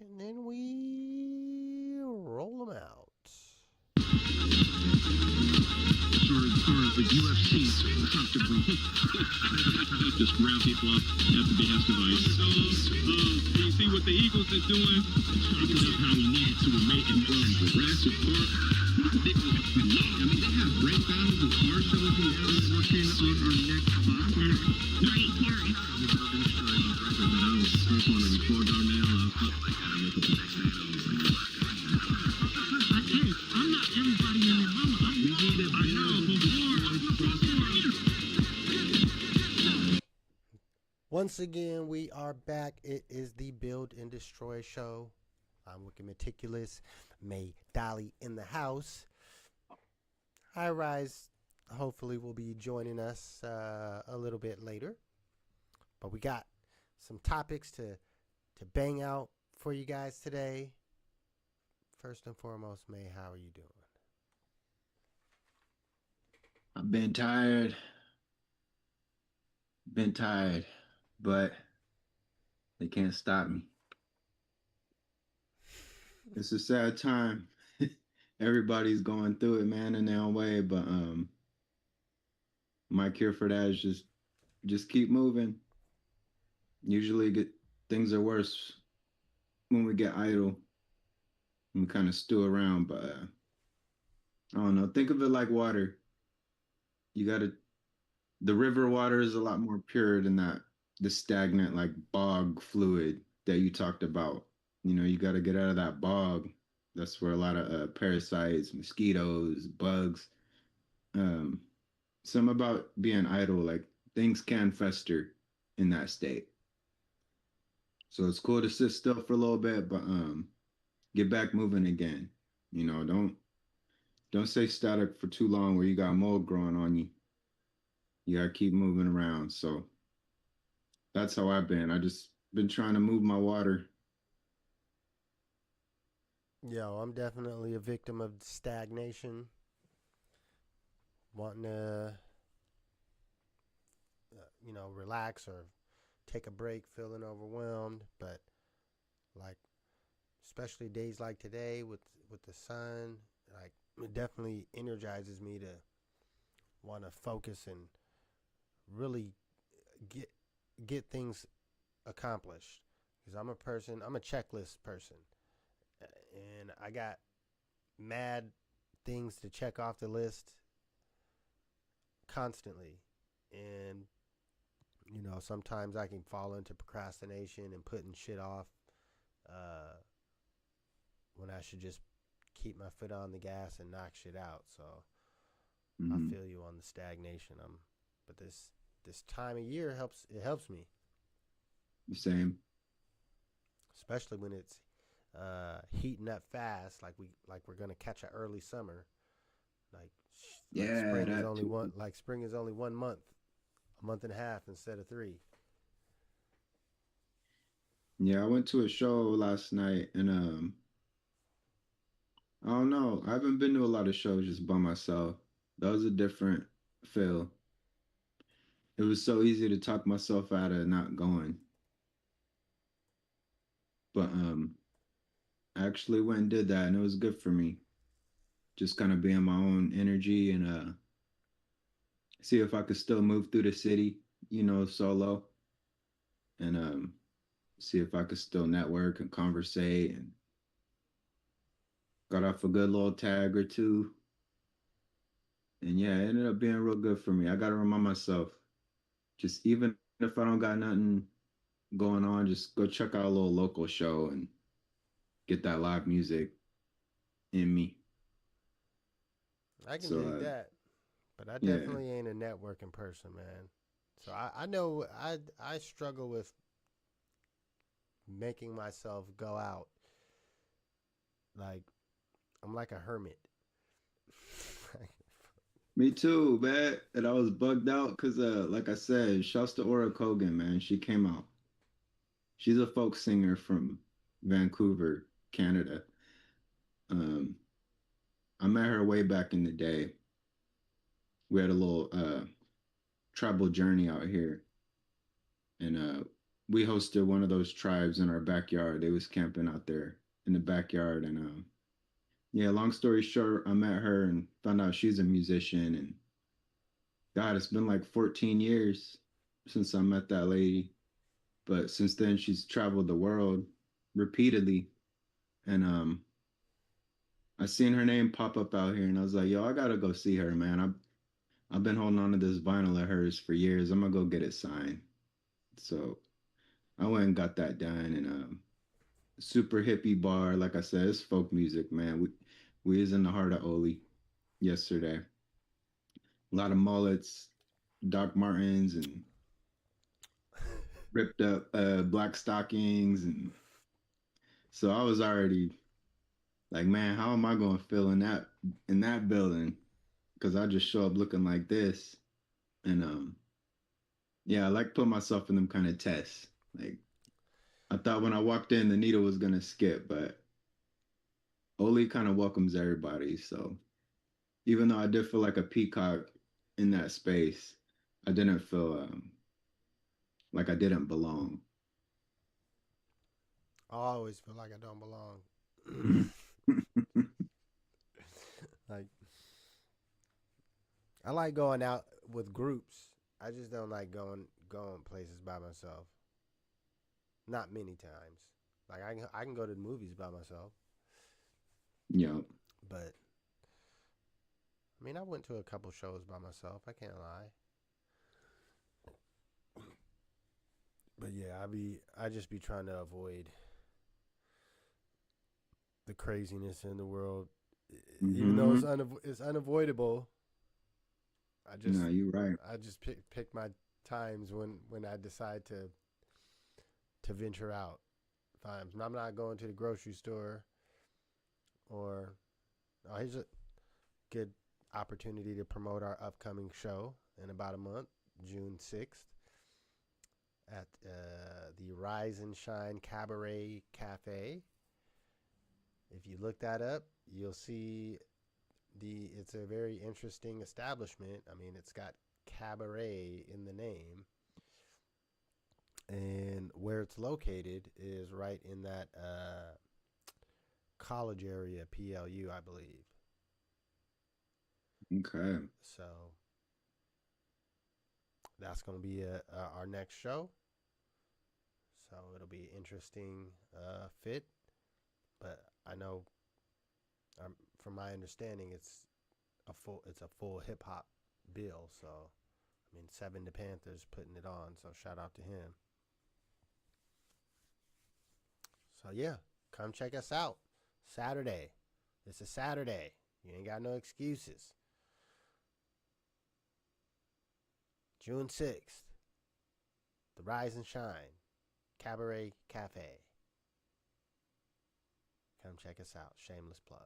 and then we roll them out. Or the UFC comfortably. Just round people up at the behest of ice. You see what the Eagles is doing? Talking about how we needed to make it from Jurassic Park. They have great battles and car shows and now working on our next podcast. Right, Karen. I was the first one to record Darnell. I gotta make it the next day. I'm not everybody in the room. We need it. I know. Once again, we are back. It is the Build and Destroy show. I'm Wicked Meticulous. May Dolly in the house. High Rise hopefully will be joining us a little bit later. But we got some topics to bang out for you guys today. First and foremost, May, how are you doing? I've been tired. But they can't stop me. It's a sad time. Everybody's going through it, man, in their own way. But my cure for that is just keep moving. Usually things are worse when we get idle and we kind of stew around. But I don't know. Think of it like water. The river water is a lot more pure than the stagnant, like bog fluid that you talked about. You know, you got to get out of that bog. That's where a lot of parasites, mosquitoes, bugs. Some about being idle, like things can fester in that state. So it's cool to sit still for a little bit, but get back moving again. You know, don't stay static for too long where you got mold growing on you. You gotta keep moving around. So that's how I've been. I just been trying to move my water. Yo, I'm definitely a victim of stagnation. Wanting to, relax or take a break, feeling overwhelmed. But like, especially days like today with the sun, like it definitely energizes me to want to focus and really get things accomplished, because I'm a checklist person, and I got mad things to check off the list constantly. And sometimes I can fall into procrastination and putting shit off when I should just keep my foot on the gas and knock shit out. So I feel you on the stagnation. But this time of year helps me. The same. Especially when it's heating up fast, like we're gonna catch an early summer. Spring is only 1 month, a month and a half instead of 3. Yeah, I went to a show last night, and I don't know. I haven't been to a lot of shows just by myself. That was a different feel. It was so easy to talk myself out of not going. But I actually went and did that, and it was good for me. Just kind of be in my own energy and see if I could still move through the city, solo, and see if I could still network and conversate, and got off a good little tag or two. And yeah, it ended up being real good for me. I got to remind myself, just even if I don't got nothing going on, just go check out a little local show and get that live music in me. I can dig that, but I definitely ain't a networking person, man. So I know I struggle with making myself go out. Like, I'm like a hermit. Me too, man. And I was bugged out because, like I said, shouts to Aura Kogan, man. She came out. She's a folk singer from Vancouver, Canada. I met her way back in the day. We had a little tribal journey out here. And we hosted one of those tribes in our backyard. They was camping out there in the backyard, and yeah. Long story short, I met her and found out she's a musician, and God, it's been like 14 years since I met that lady. But since then, she's traveled the world repeatedly, and I seen her name pop up out here, and I was like, yo, I gotta go see her, man. I've been holding on to this vinyl of hers for years. I'm gonna go get it signed. So I went and got that done, and super hippie bar. Like I said, it's folk music, man. We was in the heart of Oli yesterday. A lot of mullets, Doc Martens, and ripped up black stockings, and so I was already like, man, how am I going to feel in that building? Because I just show up looking like this, and yeah, I like put myself in them kind of tests. Like I thought when I walked in, the needle was gonna skip, but Oli kind of welcomes everybody. So even though I did feel like a peacock in that space, I didn't feel like I didn't belong. I always feel like I don't belong. Like I like going out with groups. I just don't like going places by myself. Not many times. Like I can go to the movies by myself, Yeah. but I mean I went to a couple shows by myself. I can't lie. But yeah, I just be trying to avoid the craziness in the world, even though Mm-hmm. it's unavoidable. No, you're right. I just pick my times when I decide to venture out. If I'm not going to the grocery store, or oh, here's a good opportunity to promote our upcoming show in about a month, June 6th, at the Rise and Shine Cabaret Cafe. If you look that up, you'll see it's a very interesting establishment. I mean, it's got cabaret in the name, and where it's located is right in that college area, PLU, I believe. Okay. So that's going to be our next show. So it'll be interesting fit, but I know from my understanding it's a full hip hop bill. So I mean, Seven the Panthers putting it on. So shout out to him. So yeah, come check us out. Saturday. It's a Saturday. You ain't got no excuses. June 6th. The Rise and Shine Cabaret Cafe. Come check us out. Shameless plug.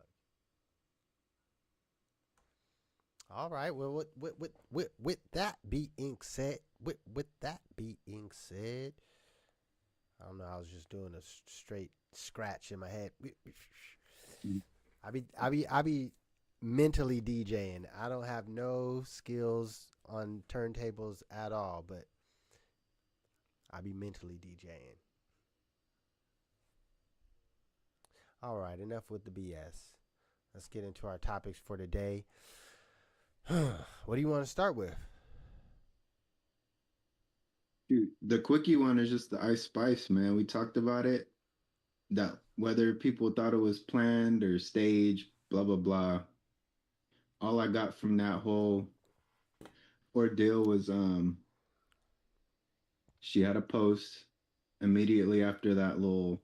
All right. Well, with that being said, with that being said, I don't know. I was just doing a straight scratch in my head. I be mentally DJing. I don't have no skills on turntables at all, but I be mentally DJing. All right, enough with the BS. Let's get into our topics for today. What do you want to start with? Dude, the quickie one is just the Ice Spice, man. We talked about it. That whether people thought it was planned or staged, blah blah blah. All I got from that whole ordeal was she had a post immediately after that little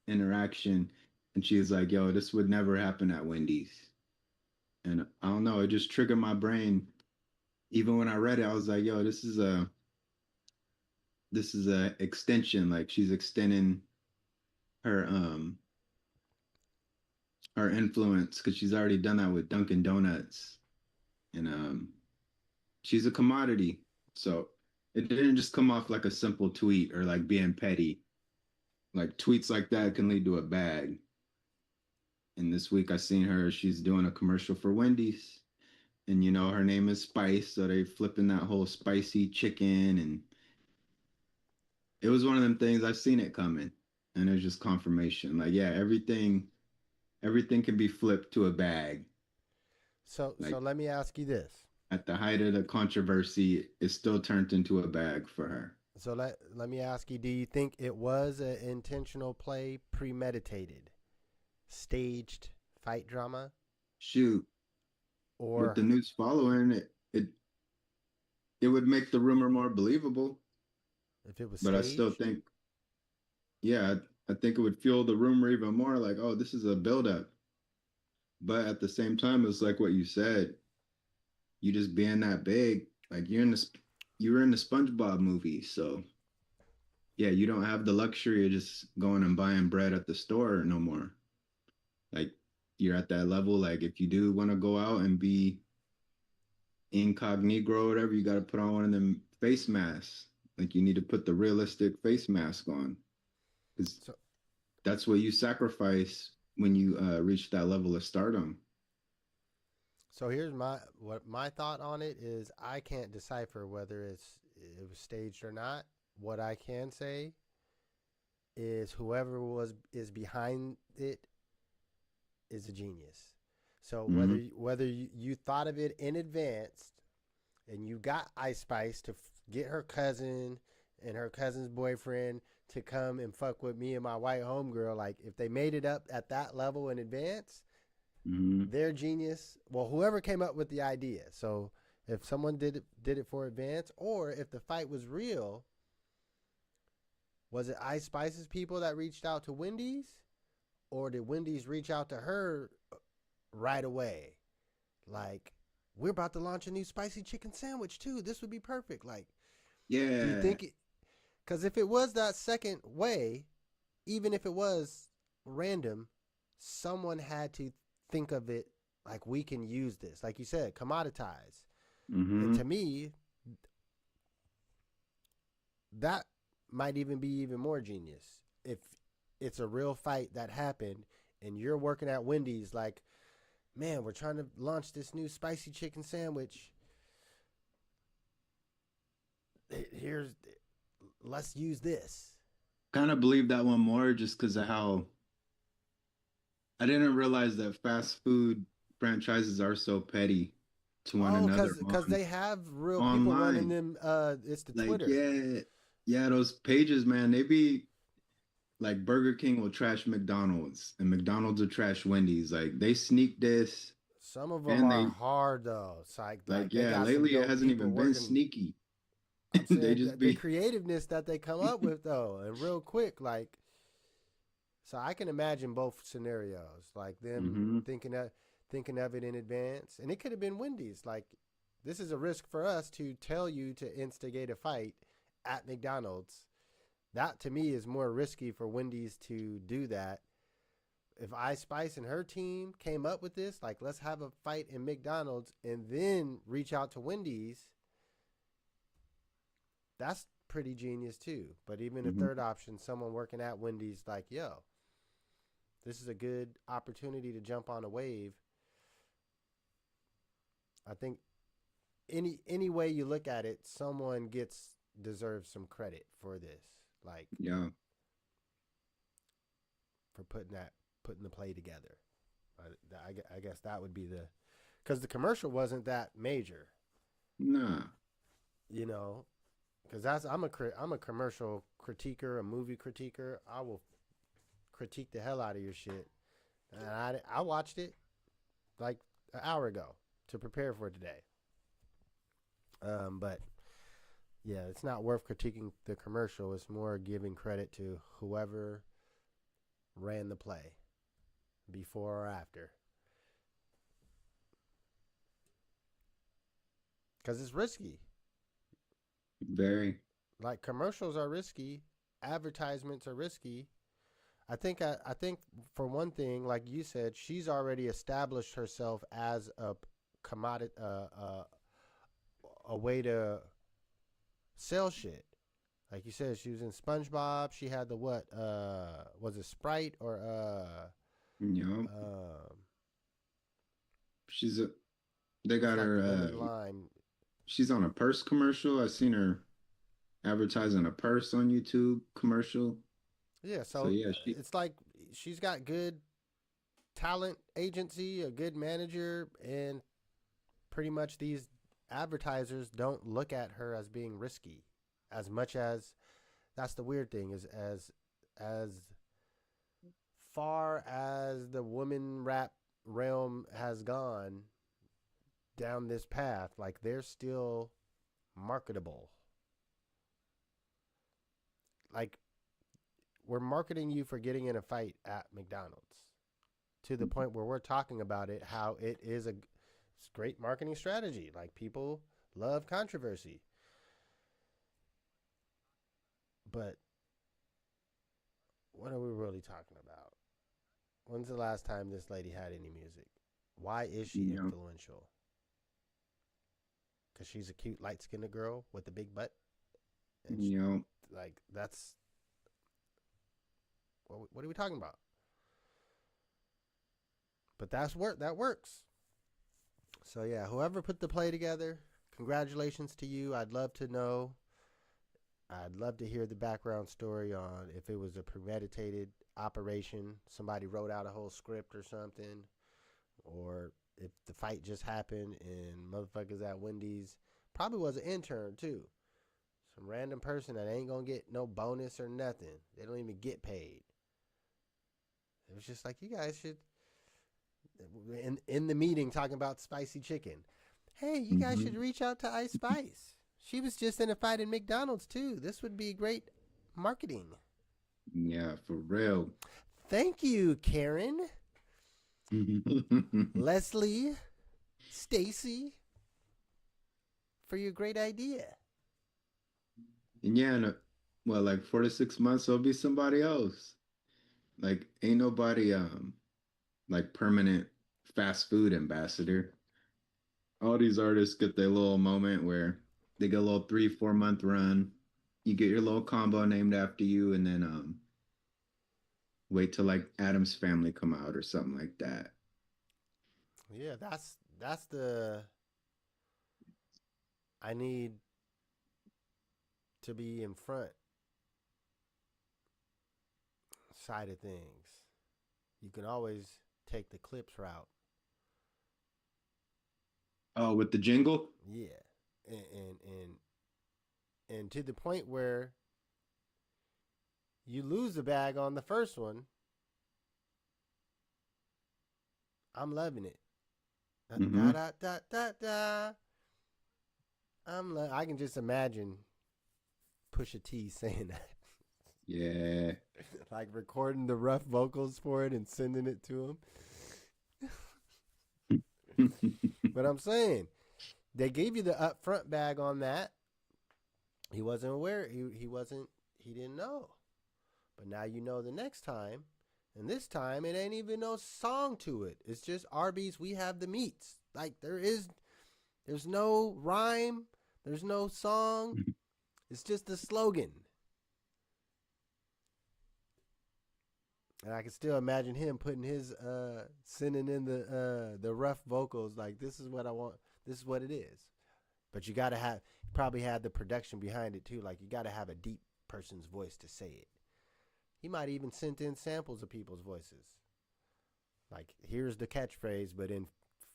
interaction, and she was like, yo, this would never happen at Wendy's. And I don't know, it just triggered my brain. Even when I read it, I was like, yo, this is a extension. Like she's extending her her influence because she's already done that with Dunkin' Donuts. And she's a commodity. So it didn't just come off like a simple tweet or like being petty. Like tweets like that can lead to a bag. And this week I seen her, she's doing a commercial for Wendy's. And her name is Spice, so they flipping that whole spicy chicken, and it was one of them things I've seen it coming, and it's just confirmation. Like, yeah, everything can be flipped to a bag. So Like let me ask you this. at the height of the controversy, it still turned into a bag for her. So let me ask you, do you think it was an intentional play, premeditated, staged fight drama? Shoot, with Or the news following it would make the rumor more believable. if it was But I still staged? think, yeah, I think it would fuel the rumor even more. Like, oh, this is a buildup. But at the same time, it's like what you said. You just being that big, like you were in the SpongeBob movie, so yeah, you don't have the luxury of just going and buying bread at the store no more. Like you're at that level. Like if you do want to go out and be incognito or whatever, you got to put on one of them face masks. Like you need to put the realistic face mask on because So that's what you sacrifice when you reach that level of stardom. so here's my thought on it is I can't decipher whether it was staged or not. What I can say is whoever was is behind it is a genius. So Mm-hmm. whether you thought of it in advance and you got Ice Spice to get her cousin and her cousin's boyfriend to come and fuck with me and my white homegirl, like if they made it up at that level in advance, Mm-hmm. they're genius. Well, whoever came up with the idea. So if someone did it for advance, or if the fight was real, was it Ice Spice's people that reached out to Wendy's, or did Wendy's reach out to her right away? Like, we're about to launch a new spicy chicken sandwich too. This would be perfect. Like, do you Yeah. think it? Because if it was that second way, even if it was random, someone had to think of it like we can use this. Like you said, commoditize. And Mm-hmm. to me, that might even be even more genius if it's a real fight that happened and you're working at Wendy's like, man, we're trying to launch this new spicy chicken sandwich. Here's let's use this. Kind of believe that one more just because of how I didn't realize that fast food franchises are so petty to one Oh, another cause they have real people running online. them. It's the Like, Twitter. yeah, yeah, those pages, man, they be like Burger King will trash McDonald's and McDonald's will trash Wendy's. Like they sneak this Some of them and are they hard though. It's like they yeah, got some lately it dope hasn't people even been working. sneaky. I'm They saying just the be creativeness that they come up with though, and real quick, like so I can imagine both scenarios, like them hmm thinking of it in advance, and it could have been Wendy's. Like this is a risk for us to tell you to instigate a fight at McDonald's. That to me is more risky for Wendy's to do that. If Ice Spice and her team came up with this, like let's have a fight in McDonald's and then reach out to Wendy's, that's pretty genius too. But even the hmm third option, someone working at Wendy's, like, yo, this is a good opportunity to jump on a wave. I think any way you look at it, someone deserves some credit for this, like yeah, for putting the play together. I guess that would be the because the commercial wasn't that major, nah, you know. Because I'm a commercial critiquer, a movie critiquer. I will critique the hell out of your shit. And I watched it like an hour ago to prepare for today. But yeah, it's not worth critiquing the commercial. It's more giving credit to whoever ran the play before or after. Because it's risky. very. Like commercials are risky, advertisements are risky. I think for one thing, like you said, she's already established herself as a commodity, a way to sell shit. Like you said, she was in SpongeBob. She had the what? Was it Sprite or You know, um? she's a. They It's got like her. the limited line. She's on a purse commercial. I seen her advertising a purse on YouTube commercial. Yeah, So so yeah, she it's like she's got good talent agency, a good manager, and pretty much these advertisers don't look at her as being risky as much as that's the weird thing is as far as the woman rap realm has gone down this path, like they're still marketable. Like we're marketing you for getting in a fight at McDonald's to the point where we're talking about it, how it is a great marketing strategy. Like people love controversy. But what are we really talking about? When's the last time this lady had any music? Why is she you know, influential? Because she's a cute, light skinned girl with a big butt? And she, you know, like, that's. What are we talking about? But that's work. That works. So, yeah, whoever put the play together, congratulations to you. I'd love to know. I'd love to hear the background story on if it was a premeditated operation. Somebody wrote out a whole script or something. Or if the fight just happened and motherfuckers at Wendy's probably was an intern too. Some random person that ain't gonna get no bonus or nothing. They don't even get paid. It was just like you guys should in the meeting talking about spicy chicken. Hey, you guys should reach out to Ice Spice. She was just in a fight in McDonald's too. This would be great marketing. yeah, for real. Thank you, Karen, And Leslie, Stacy, for your great idea. yeah, well, like 4 to 6 months, there'll be somebody else. Like, ain't nobody like permanent fast food ambassador. All these artists get their little moment where they get a little 3 4 month run. You get your little combo named after you, and then wait till like Adam's Family come out or something like that. Yeah, that's the I need to be in front side of things. You can always take the clips route. Oh, with the jingle? Yeah. And to the point where you lose the bag on the first one. I'm loving it. Da Mm-hmm. da da da da. I can just imagine Pusha T saying that. Yeah. Like recording the rough vocals for it and sending it to him. But I'm saying, they gave you the upfront bag on that. He wasn't aware. He didn't know. But now you know the next time. And this time it ain't even no song to it. It's just Arby's, we have the meats. Like there's no rhyme. There's no song. It's just the slogan. And I can still imagine him putting his sending in the rough vocals like this is what I want. This is what it is. But you gotta have probably had the production behind it too. Like you gotta have a deep person's voice to say it. He might even sent in samples of people's voices. Like here's the catchphrase, but in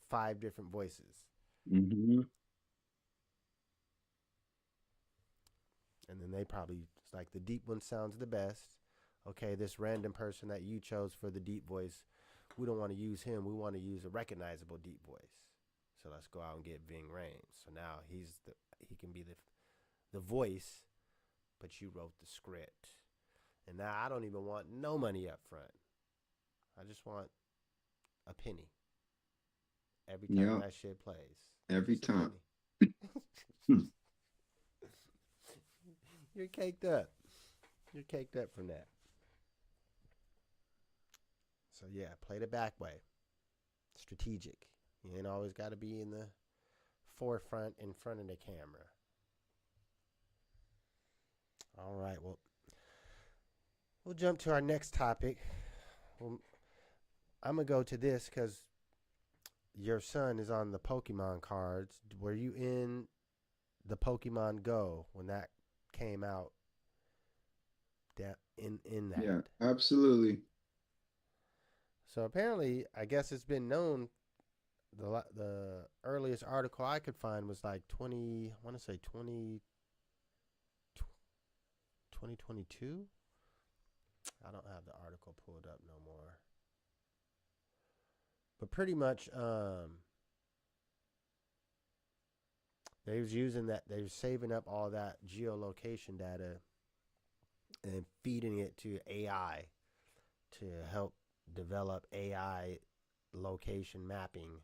5 different voices. Mm-hmm. And then they probably it's like the deep one sounds the best. Okay, this random person that you chose for the deep voice, we don't want to use him. We want to use a recognizable deep voice. So let's go out and get Ving Rhames. So now he can be the voice, but you wrote the script. And now I don't even want no money up front. I just want a penny every time that shit plays. Every Just a time. penny. You're caked up. You're caked up from that. So yeah, play the back way. Strategic. You ain't always got to be in the forefront in front of the camera. All right, well, we'll jump to our next topic. I'm going to go to this because your son is on the Pokemon cards. Were you in the Pokemon Go when that came out in that. Yeah, absolutely. So apparently, I guess it's been known. The earliest article I could find was like 20. I want to say 2022. I don't have the article pulled up no more. But pretty much, they was using that. They were saving up all that geolocation data and feeding it to AI to help develop AI location mapping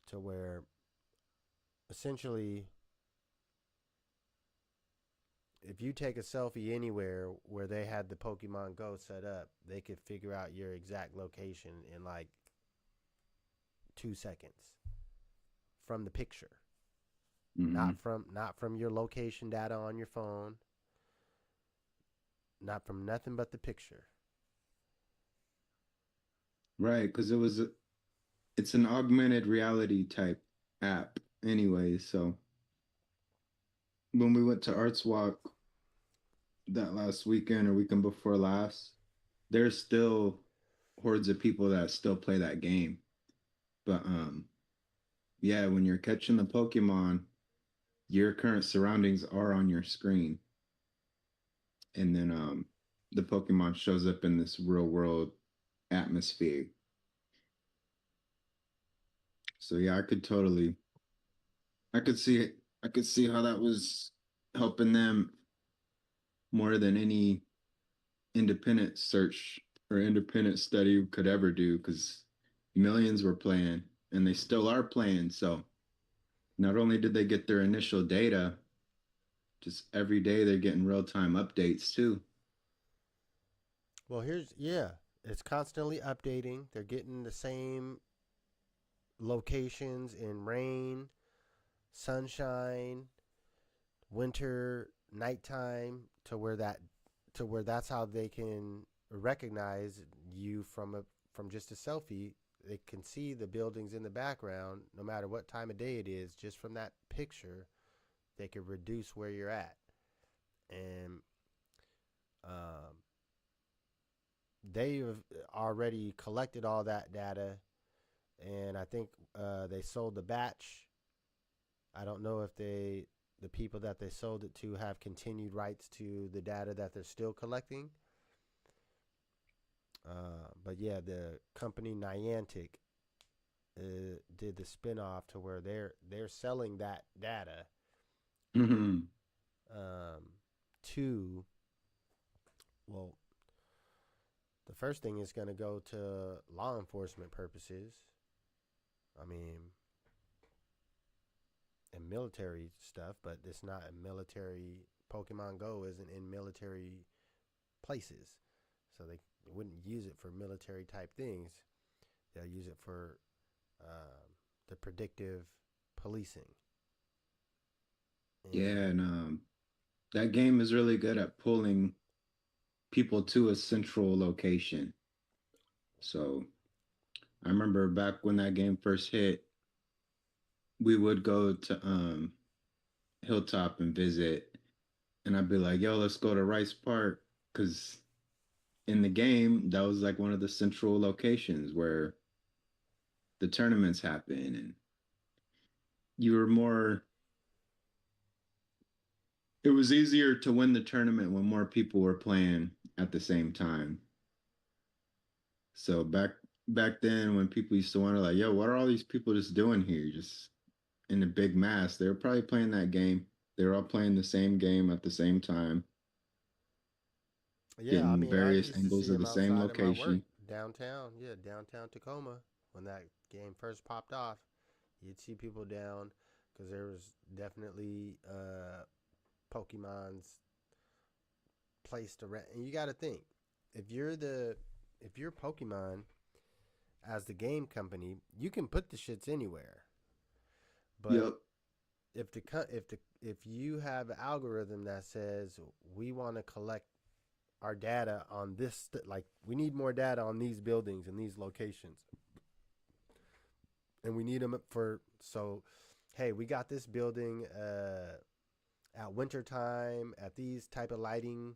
to where essentially if you take a selfie anywhere where they had the Pokemon Go set up, they could figure out your exact location in like 2 seconds from the picture. Mm-hmm. Not from your location data on your phone, not from nothing but the picture. Right, because it's an augmented reality type app anyway. So when we went to Arts Walk that last weekend or weekend before last, there's still hordes of people that still play that game. But yeah, when you're catching the Pokemon, your current surroundings are on your screen. And then the Pokemon shows up in this real world atmosphere. So yeah, I could see it. I could see how that was helping them more than any independent search or independent study could ever do because millions were playing and they still are playing. So not only did they get their initial data, just every day they're getting real time updates too. Well, yeah, it's constantly updating. They're getting the same locations in rain, sunshine, winter, nighttime to where that's how they can recognize you from just a selfie. They can see the buildings in the background no matter what time of day it is. Just from that picture, they can reduce where you're at. And they've already collected all that data, and I think they sold the batch. I don't know if the people that they sold it to have continued rights to the data that they're still collecting. But yeah, the company Niantic did the spinoff to where they're selling that data Mm-hmm. um, to, well, the first thing is going to go to law enforcement purposes. I mean, and military stuff, but it's not a military. Pokemon Go isn't in military places, so they wouldn't use it for military type things. They'll use it for the predictive policing. Yeah, And and that game is really good at pulling people to a central location. So I remember back when that game first hit, we would go to Hilltop and visit, and I'd be like, "Yo, let's go to Rice Park," because in the game that was like one of the central locations where the tournaments happen, and you were more. It was easier to win the tournament when more people were playing at the same time. So back then, when people used to wonder, like, "Yo, what are all these people just doing here?" Just in a big mass, they were probably playing that game. They were all playing the same game at the same time, yeah, I getting mean, I various used to angles see of the them same outside of my work location. downtown. Yeah, downtown Tacoma when that game first popped off. You'd see people down because there was definitely Pokemon's placed around. And you got to think if you're Pokemon as the game company, you can put the shits anywhere. But Yep. if you have an algorithm that says we want to collect our data on this, like we need more data on these buildings and these locations, and we need them for, so hey, we got this building at winter time, at these type of lighting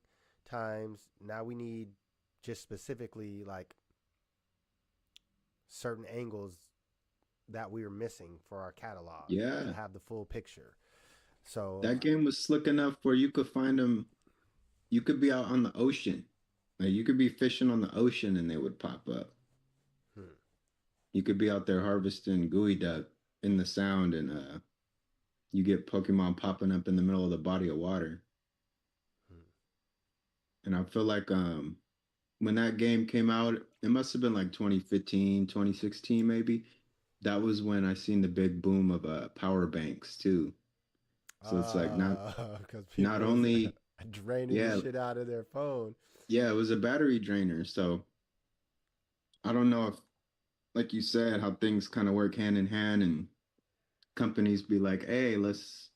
times. Now we need just specifically like certain angles that we were missing for our catalog to Yeah. have the full picture. So, That game was slick enough where you could find them. You could be out on the ocean. Like you could be fishing on the ocean and they would pop up. hmm, You could be out there harvesting gooey duck in the sound and you get Pokemon popping up in the middle of the body of water. hmm. And I feel like when that game came out, it must have been like 2015, 2016 maybe. That was when I seen the big boom of power banks too. So it's like Because not people was only draining the yeah, shit out of their phone. yeah, it was a battery drainer. So I don't know if like you said, how things kind of work hand in hand and companies be like, hey, let's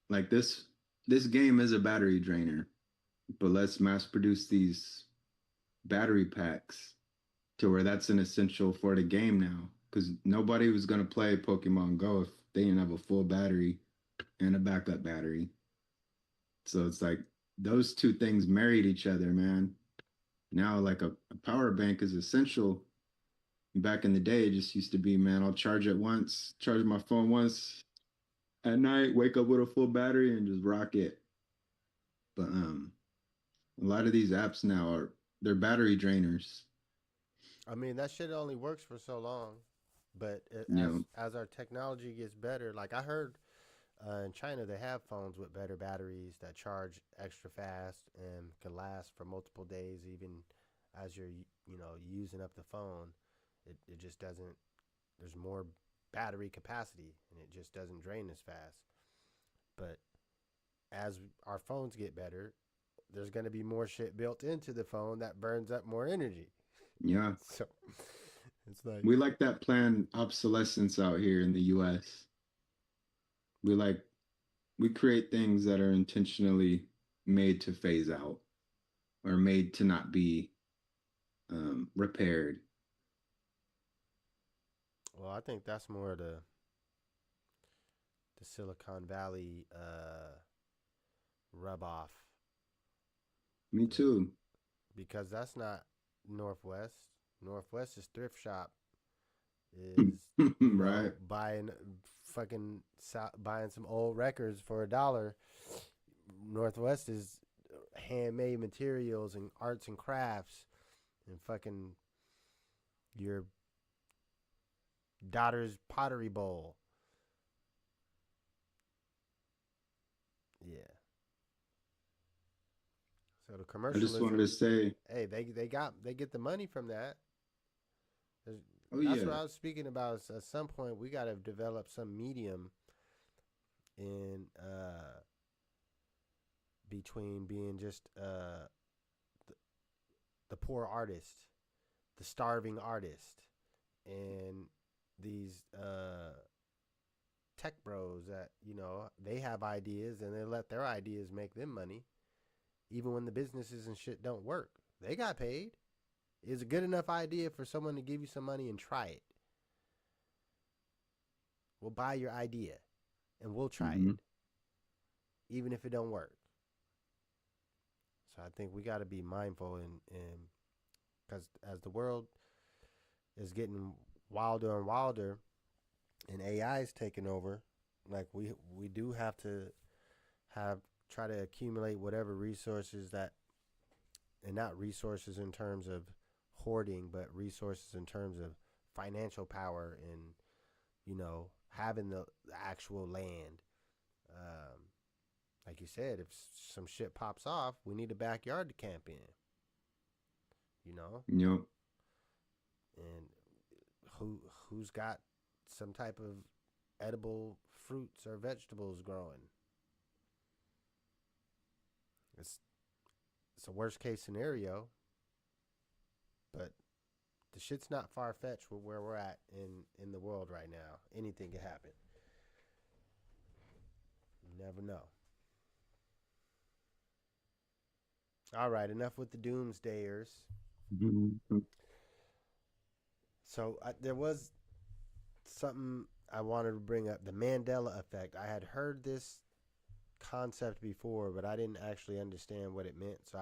like this game is a battery drainer, but let's mass produce these battery packs to where that's an essential for the game now. Because nobody was gonna play Pokemon Go if they didn't have a full battery and a backup battery. So it's like those two things married each other, man. Now like a power bank is essential. Back in the day, it just used to be, man, I'll charge it once, charge my phone once at night, wake up with a full battery and just rock it. But a lot of these apps now are they're battery drainers. I mean, that shit only works for so long. But You know, as our technology gets better, like I heard in China, they have phones with better batteries that charge extra fast and can last for multiple days, even as you're using up the phone. It just doesn't. There's more battery capacity, and it just doesn't drain as fast. But as our phones get better, there's going to be more shit built into the phone that burns up more energy. yeah. So it's like, We like that planned obsolescence out here in the US. We like we create things that are intentionally made to phase out or made to not be repaired. well, I think that's more the Silicon Valley rub off, Me the, too. because that's not Northwest. Northwest is thrift shop is Right. buying fucking buying some old records for $1. Northwest is handmade materials and arts and crafts and fucking your daughter's pottery bowl. Yeah. So the I just wanted to commercialism, say, hey, they get the money from that. There's, oh that's what yeah, I was speaking about. At some point, we got to develop some medium in between being just the, the poor artist, the starving artist, and these tech bros that they have ideas and they let their ideas make them money, even when the businesses and shit don't work. They got paid. It's a good enough idea for someone to give you some money and try it. We'll buy your idea and we'll try it, hmm even if it don't work. So I think we got to be mindful and because as the world is getting wilder and wilder and AI is taking over, like we do have to have try to accumulate whatever resources that, and not resources in terms of hoarding, but resources in terms of financial power and having the actual land. Um, like you said, if some shit pops off, we need a backyard to camp in. You know, Yep. and who's got some type of edible fruits or vegetables growing? It's it's a worst case scenario, but the shit's not far fetched with where we're at in the world right now. Anything can happen. You never know. All right, enough with the doomsdayers. Mhm. So there was something I wanted to bring up: the Mandela effect. I had heard this concept before, but I didn't actually understand what it meant. So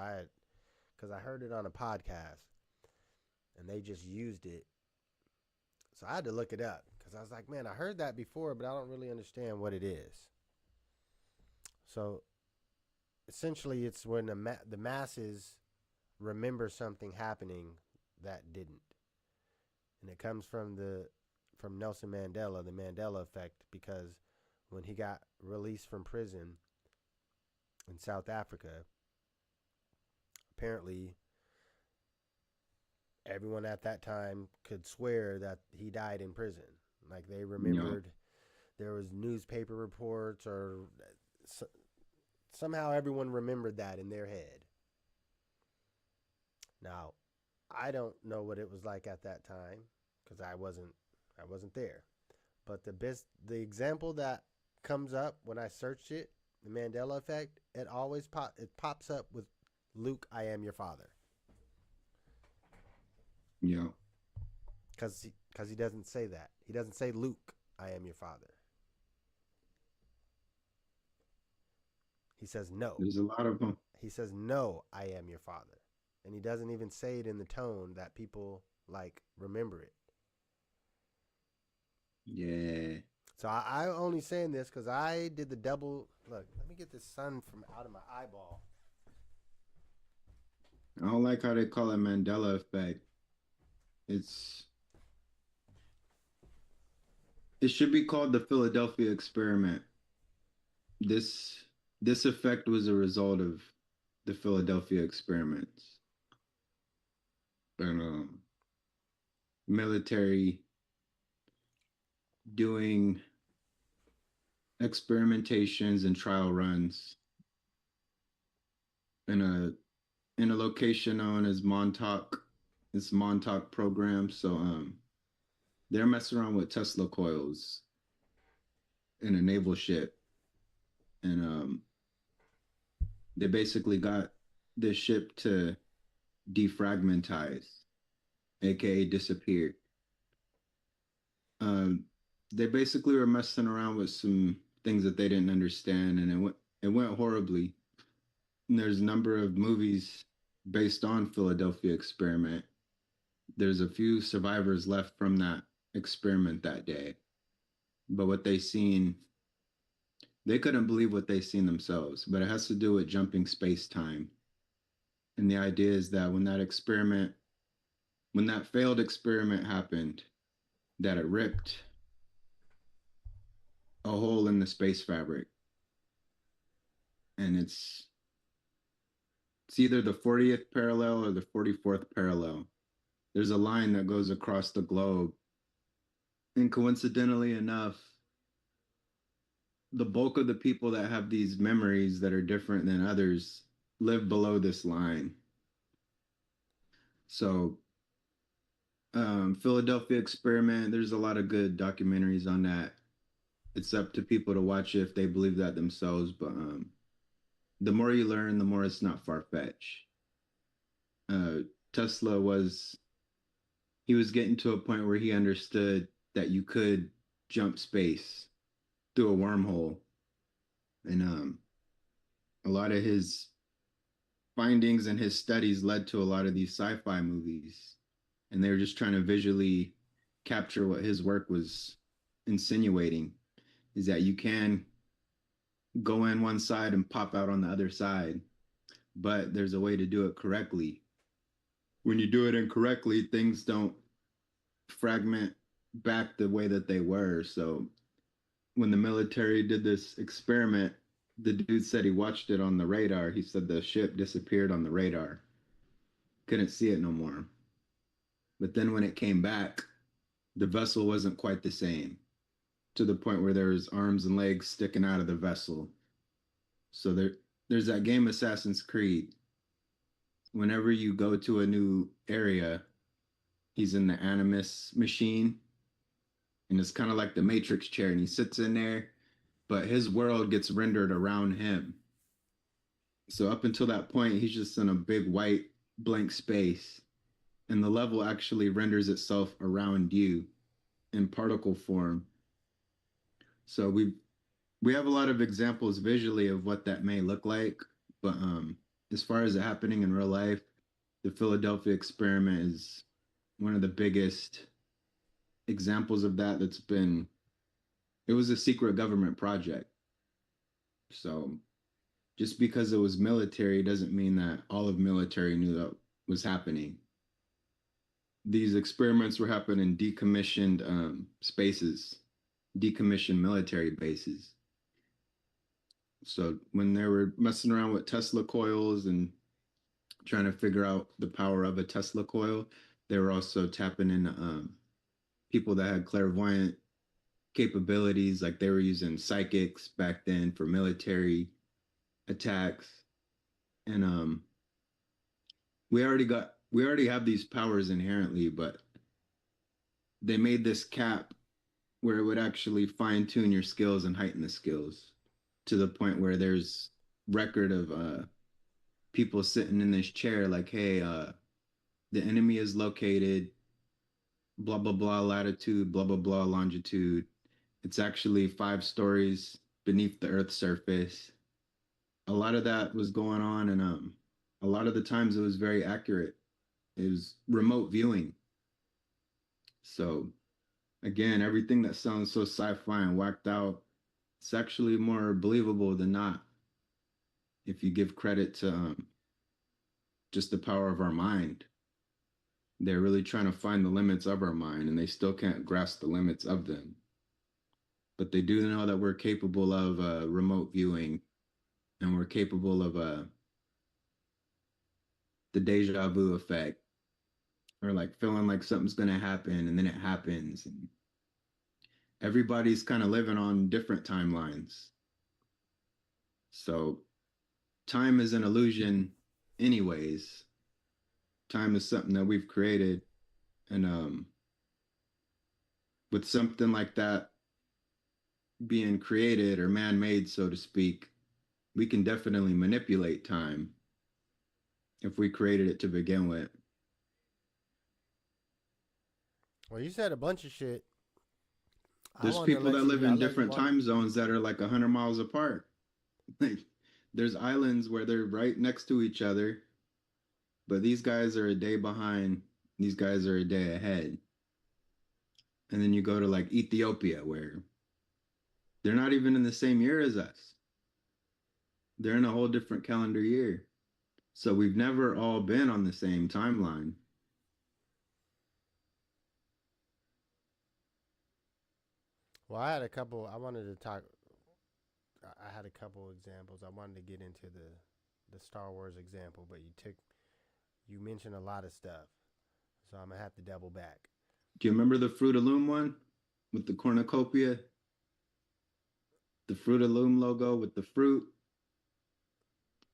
because I heard it on a podcast and they just used it. So I had to look it up because I was like, man, I heard that before, but I don't really understand what it is. So essentially, it's when the masses remember something happening that didn't, and it comes from Nelson Mandela, the Mandela effect, because when he got released from prison in South Africa, apparently everyone at that time could swear that he died in prison. Like they remembered, there was newspaper reports, or somehow everyone remembered that in their head. Now, I don't know what it was like at that time because I wasn't there. But the example that comes up when I searched it, the Mandela effect, it pops up with Luke, I am your father. Yeah. Because he doesn't say that. He doesn't say, Luke, I am your father. He says, no. There's a lot of them. He says, no, I am your father. And he doesn't even say it in the tone that people like remember it. Yeah. So I only saying this because I did the double. Look, let me get this sun from out of my eyeball. I don't like how they call it Mandela effect. It should be called the Philadelphia experiment. This effect was a result of the Philadelphia experiments. And military doing experimentations and trial runs in a location known as Montauk. It's Montauk program. So they're messing around with Tesla coils in a naval ship. And they basically got the ship to defragmentize, aka disappear. They basically were messing around with some things that they didn't understand, and it went horribly. And there's a number of movies based on Philadelphia experiment. There's a few survivors left from that experiment that day, but what they seen, they couldn't believe what they seen themselves. But it has to do with jumping space time. And the idea is that when that failed experiment happened, that it ripped a hole in the space fabric. And it's either the 40th parallel or the 44th parallel. There's a line that goes across the globe. And coincidentally enough, the bulk of the people that have these memories that are different than others live below this line. So Philadelphia experiment, there's a lot of good documentaries on that. It's up to people to watch it if they believe that themselves, but the more you learn, the more it's not far-fetched. Tesla was getting to a point where he understood that you could jump space through a wormhole, and a lot of his findings and his studies led to a lot of these sci-fi movies, and they were just trying to visually capture what his work was insinuating, is that you can go in one side and pop out on the other side, but there's a way to do it correctly. When you do it incorrectly, things don't fragment back the way that they were. So when the military did this experiment, the dude said he watched it on the radar. He said the ship disappeared on the radar. Couldn't see it no more. But then when it came back, the vessel wasn't quite the same, to the point where there was arms and legs sticking out of the vessel. So there's that game Assassin's Creed. Whenever you go to a new area, he's in the Animus machine, and it's kind of like the Matrix chair, and he sits in there, but his world gets rendered around him. So up until that point, he's just in a big white blank space, and the level actually renders itself around you in particle form. So we have a lot of examples visually of what that may look like, but as far as it happening in real life, the Philadelphia experiment is one of the biggest examples of that. It was a secret government project. So just because it was military doesn't mean that all of military knew that was happening. These experiments were happening in decommissioned spaces, decommissioned military bases. So when they were messing around with Tesla coils and trying to figure out the power of a Tesla coil, they were also tapping in people that had clairvoyant capabilities, like they were using psychics back then for military attacks. And we already have these powers inherently, but they made this cap where it would actually fine tune your skills and heighten the skills to the point where there's record of people sitting in this chair like, hey, the enemy is located blah blah blah latitude, blah blah blah longitude. It's actually 5 stories beneath the Earth's surface. A lot of that was going on, and a lot of the times it was very accurate. It was remote viewing. So again, everything that sounds so sci-fi and whacked out, it's actually more believable than not if you give credit to just the power of our mind. They're really trying to find the limits of our mind, and they still can't grasp the limits of them. But they do know that we're capable of remote viewing, and we're capable of the deja vu effect, or like feeling like something's going to happen and then it happens. And everybody's kind of living on different timelines. So time is an illusion anyways. Time is something that we've created. And with something like that being created or man-made, so to speak, we can definitely manipulate time if we created it to begin with. Well, you said a bunch of shit. There's people that live in different time zones that are like 100 miles apart. Like, there's islands where they're right next to each other, but these guys are a day behind, these guys are a day ahead. And then you go to like Ethiopia, where they're not even in the same year as us. They're in a whole different calendar year. So we've never all been on the same timeline. Well, I had a couple. I wanted to talk. I had a couple examples. I wanted to get into the Star Wars example, but you mentioned a lot of stuff, so I'm gonna have to double back. Do you remember the Fruit of Loom one with the cornucopia? The Fruit of Loom logo with the fruit.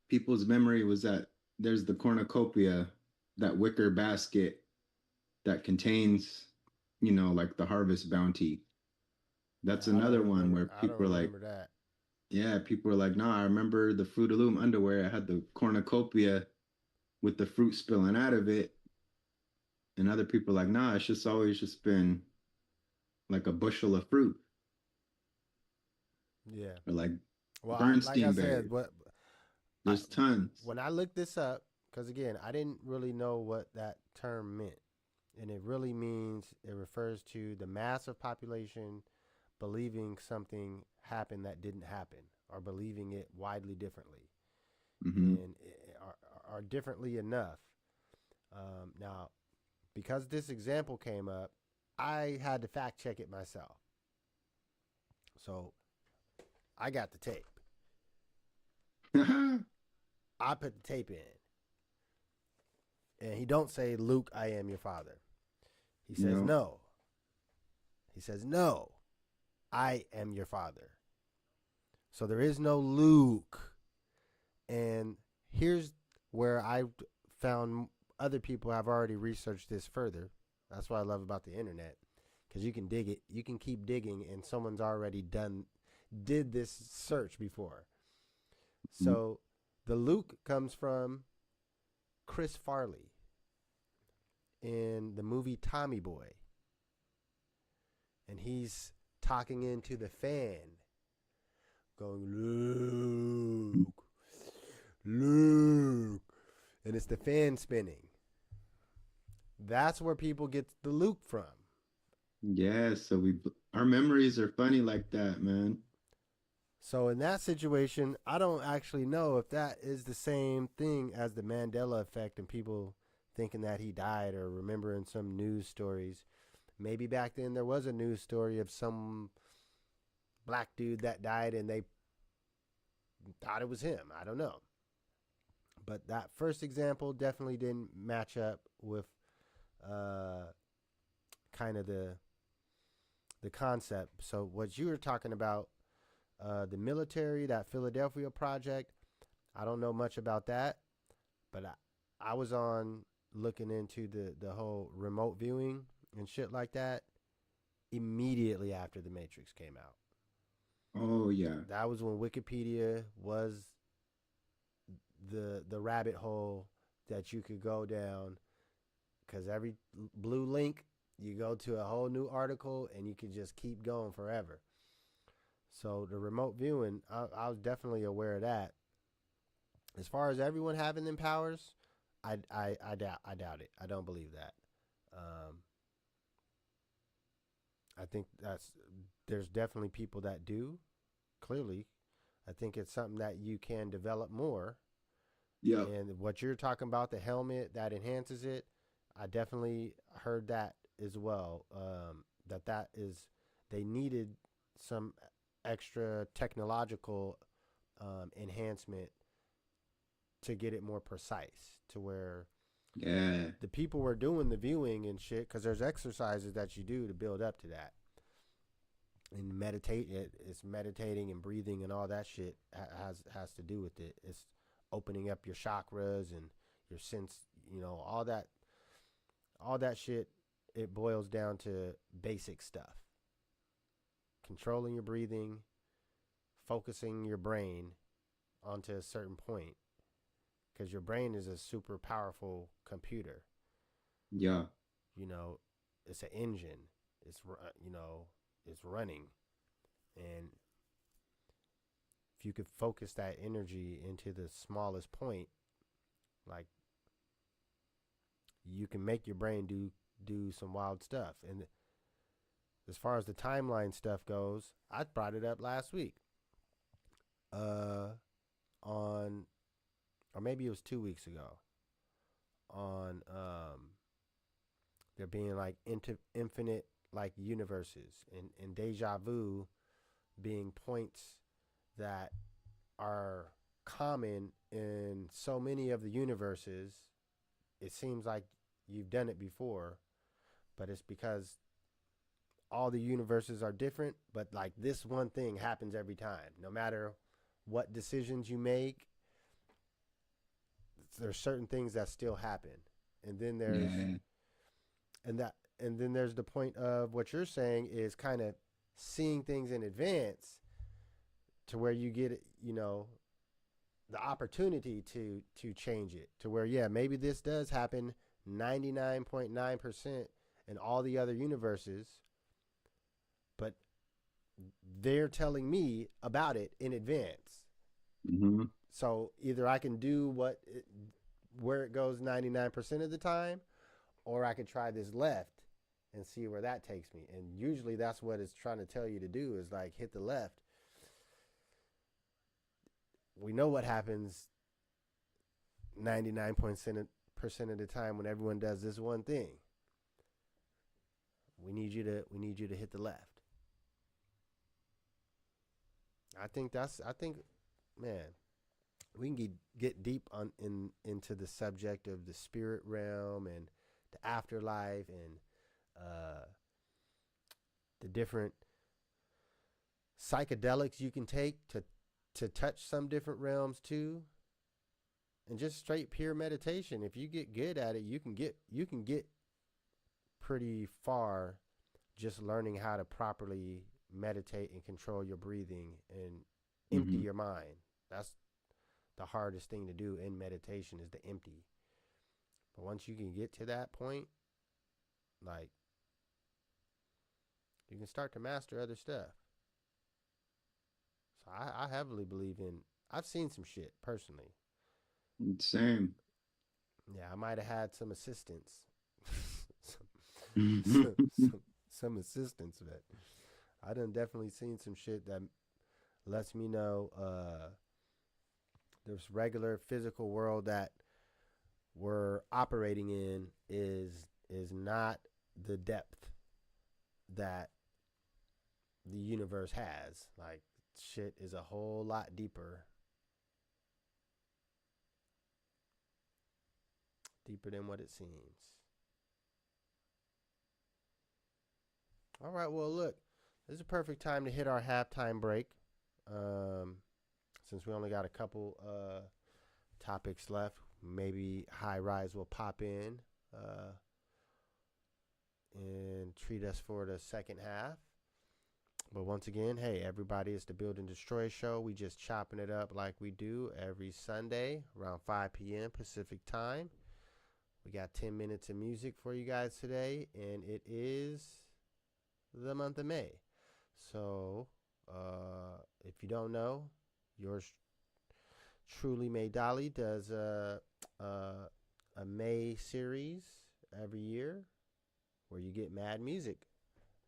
People's memory was that there's the cornucopia, that wicker basket that contains, like the harvest bounty. That's another one where people are like, that. Yeah, people are like, nah, I remember the Fruit of Loom underwear. I had the cornucopia with the fruit spilling out of it. And other people are like, nah, it's just always just been like a bushel of fruit. Yeah. Or like Well, Bernstein berries. There's tons. When I looked this up, because again, I didn't really know what that term meant. And it really means, it refers to the mass of population believing something happened that didn't happen, or believing it widely differently. Mm-hmm. And are differently enough. Now, because this example came up, I had to fact check it myself. So I got the tape. I put the tape in. And he don't say, Luke, I am your father. He says, no. He says, no, I am your father. So there is no Luke. And here's where I found other people have already researched this further. That's what I love about the internet, because you can dig it. You can keep digging, and someone's already did this search before. So the Luke comes from Chris Farley in the movie Tommy Boy. And he's talking into the fan going, Luke, Luke. And it's the fan spinning. That's where people get the Luke from. Yeah, so our memories are funny like that, man. So in that situation, I don't actually know if that is the same thing as the Mandela effect and people thinking that he died or remembering some news stories. Maybe back then there was a news story of some black dude that died and they thought it was him. I don't know. But that first example definitely didn't match up with kind of the concept. So what you were talking about, the military, that Philadelphia project, I don't know much about that, but I was on looking into the whole remote viewing and shit like that immediately after the Matrix came out. Oh yeah. That was when Wikipedia was the rabbit hole that you could go down, because every blue link you go to a whole new article and you can just keep going forever. So the remote viewing, I was definitely aware of that. As far as everyone having them powers, I doubt it. I don't believe that. I think there's definitely people that do. Clearly, I think it's something that you can develop more. Yeah. And what you're talking about, the helmet that enhances it, I definitely heard that as well. That is, they needed some extra technological enhancement to get it more precise, to where the people were doing the viewing and shit, because there's exercises that you do to build up to that. And it's meditating and breathing and all that shit has to do with it. It's opening up your chakras and your sense, all that shit. It boils down to basic stuff. Controlling your breathing, focusing your brain onto a certain point, because your brain is a super powerful computer. Yeah. It's an engine. It's it's running, and if you could focus that energy into the smallest point, like, you can make your brain do some wild stuff. And as far as the timeline stuff goes, I brought it up last week. Or maybe it was 2 weeks ago. On there being like infinite like universes, and deja vu being points that are common in so many of the universes. It seems like you've done it before, but it's because all the universes are different, but like this one thing happens every time. No matter what decisions you make, there's certain things that still happen. And then there's and then there's the point of what you're saying is kind of seeing things in advance, to where you get, the opportunity to change it, to where, yeah, maybe this does happen 99.9% in all the other universes, but they're telling me about it in advance. Mm-hmm. So either I can do where it goes 99% of the time, or I could try this left and see where that takes me. And usually that's what it's trying to tell you to do, is like hit the left. We know what happens 99% of the time when everyone does this one thing. We need you to hit the left. I think, man, we can get deep into the subject of the spirit realm and the afterlife, and the different psychedelics you can take to touch some different realms too, and just straight pure meditation. If you get good at it, you can get pretty far just learning how to properly meditate and control your breathing and empty your mind. That's the hardest thing to do in meditation, is to empty. But once you can get to that point, like, you can start to master other stuff. I heavily believe in. I've seen some shit personally. Same. Yeah, I might have had some assistance. Mm-hmm. some assistance, but I done definitely seen some shit that lets me know this regular physical world that we're operating in is not the depth that the universe has. Like, shit is a whole lot deeper than what it seems. All right, well, look, this is a perfect time to hit our halftime break. Since we only got a couple topics left, maybe High Rise will pop in and treat us for the second half. But once again, hey, everybody, it's the Build and Destroy show. We just chopping it up like we do every Sunday around 5 p.m. Pacific time. We got 10 minutes of music for you guys today, and it is the month of May. So, if you don't know, yours truly, May Dolly, does a May series every year where you get mad music.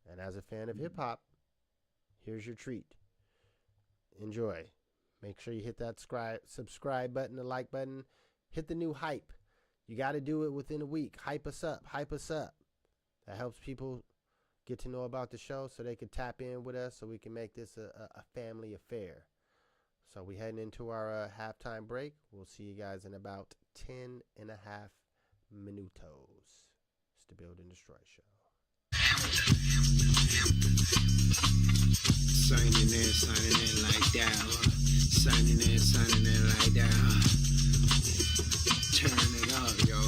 And as a fan of hip-hop, here's your treat. Enjoy. Make sure you hit that subscribe button, the like button. Hit the new hype. You got to do it within a week. Hype us up. Hype us up. That helps people get to know about the show so they can tap in with us so we can make this a family affair. So we heading into our halftime break. We'll see you guys in about 10 and a half minutos. It's the Build and Destroy show. Signing in like that. Signing in like that. Turn it up, yo.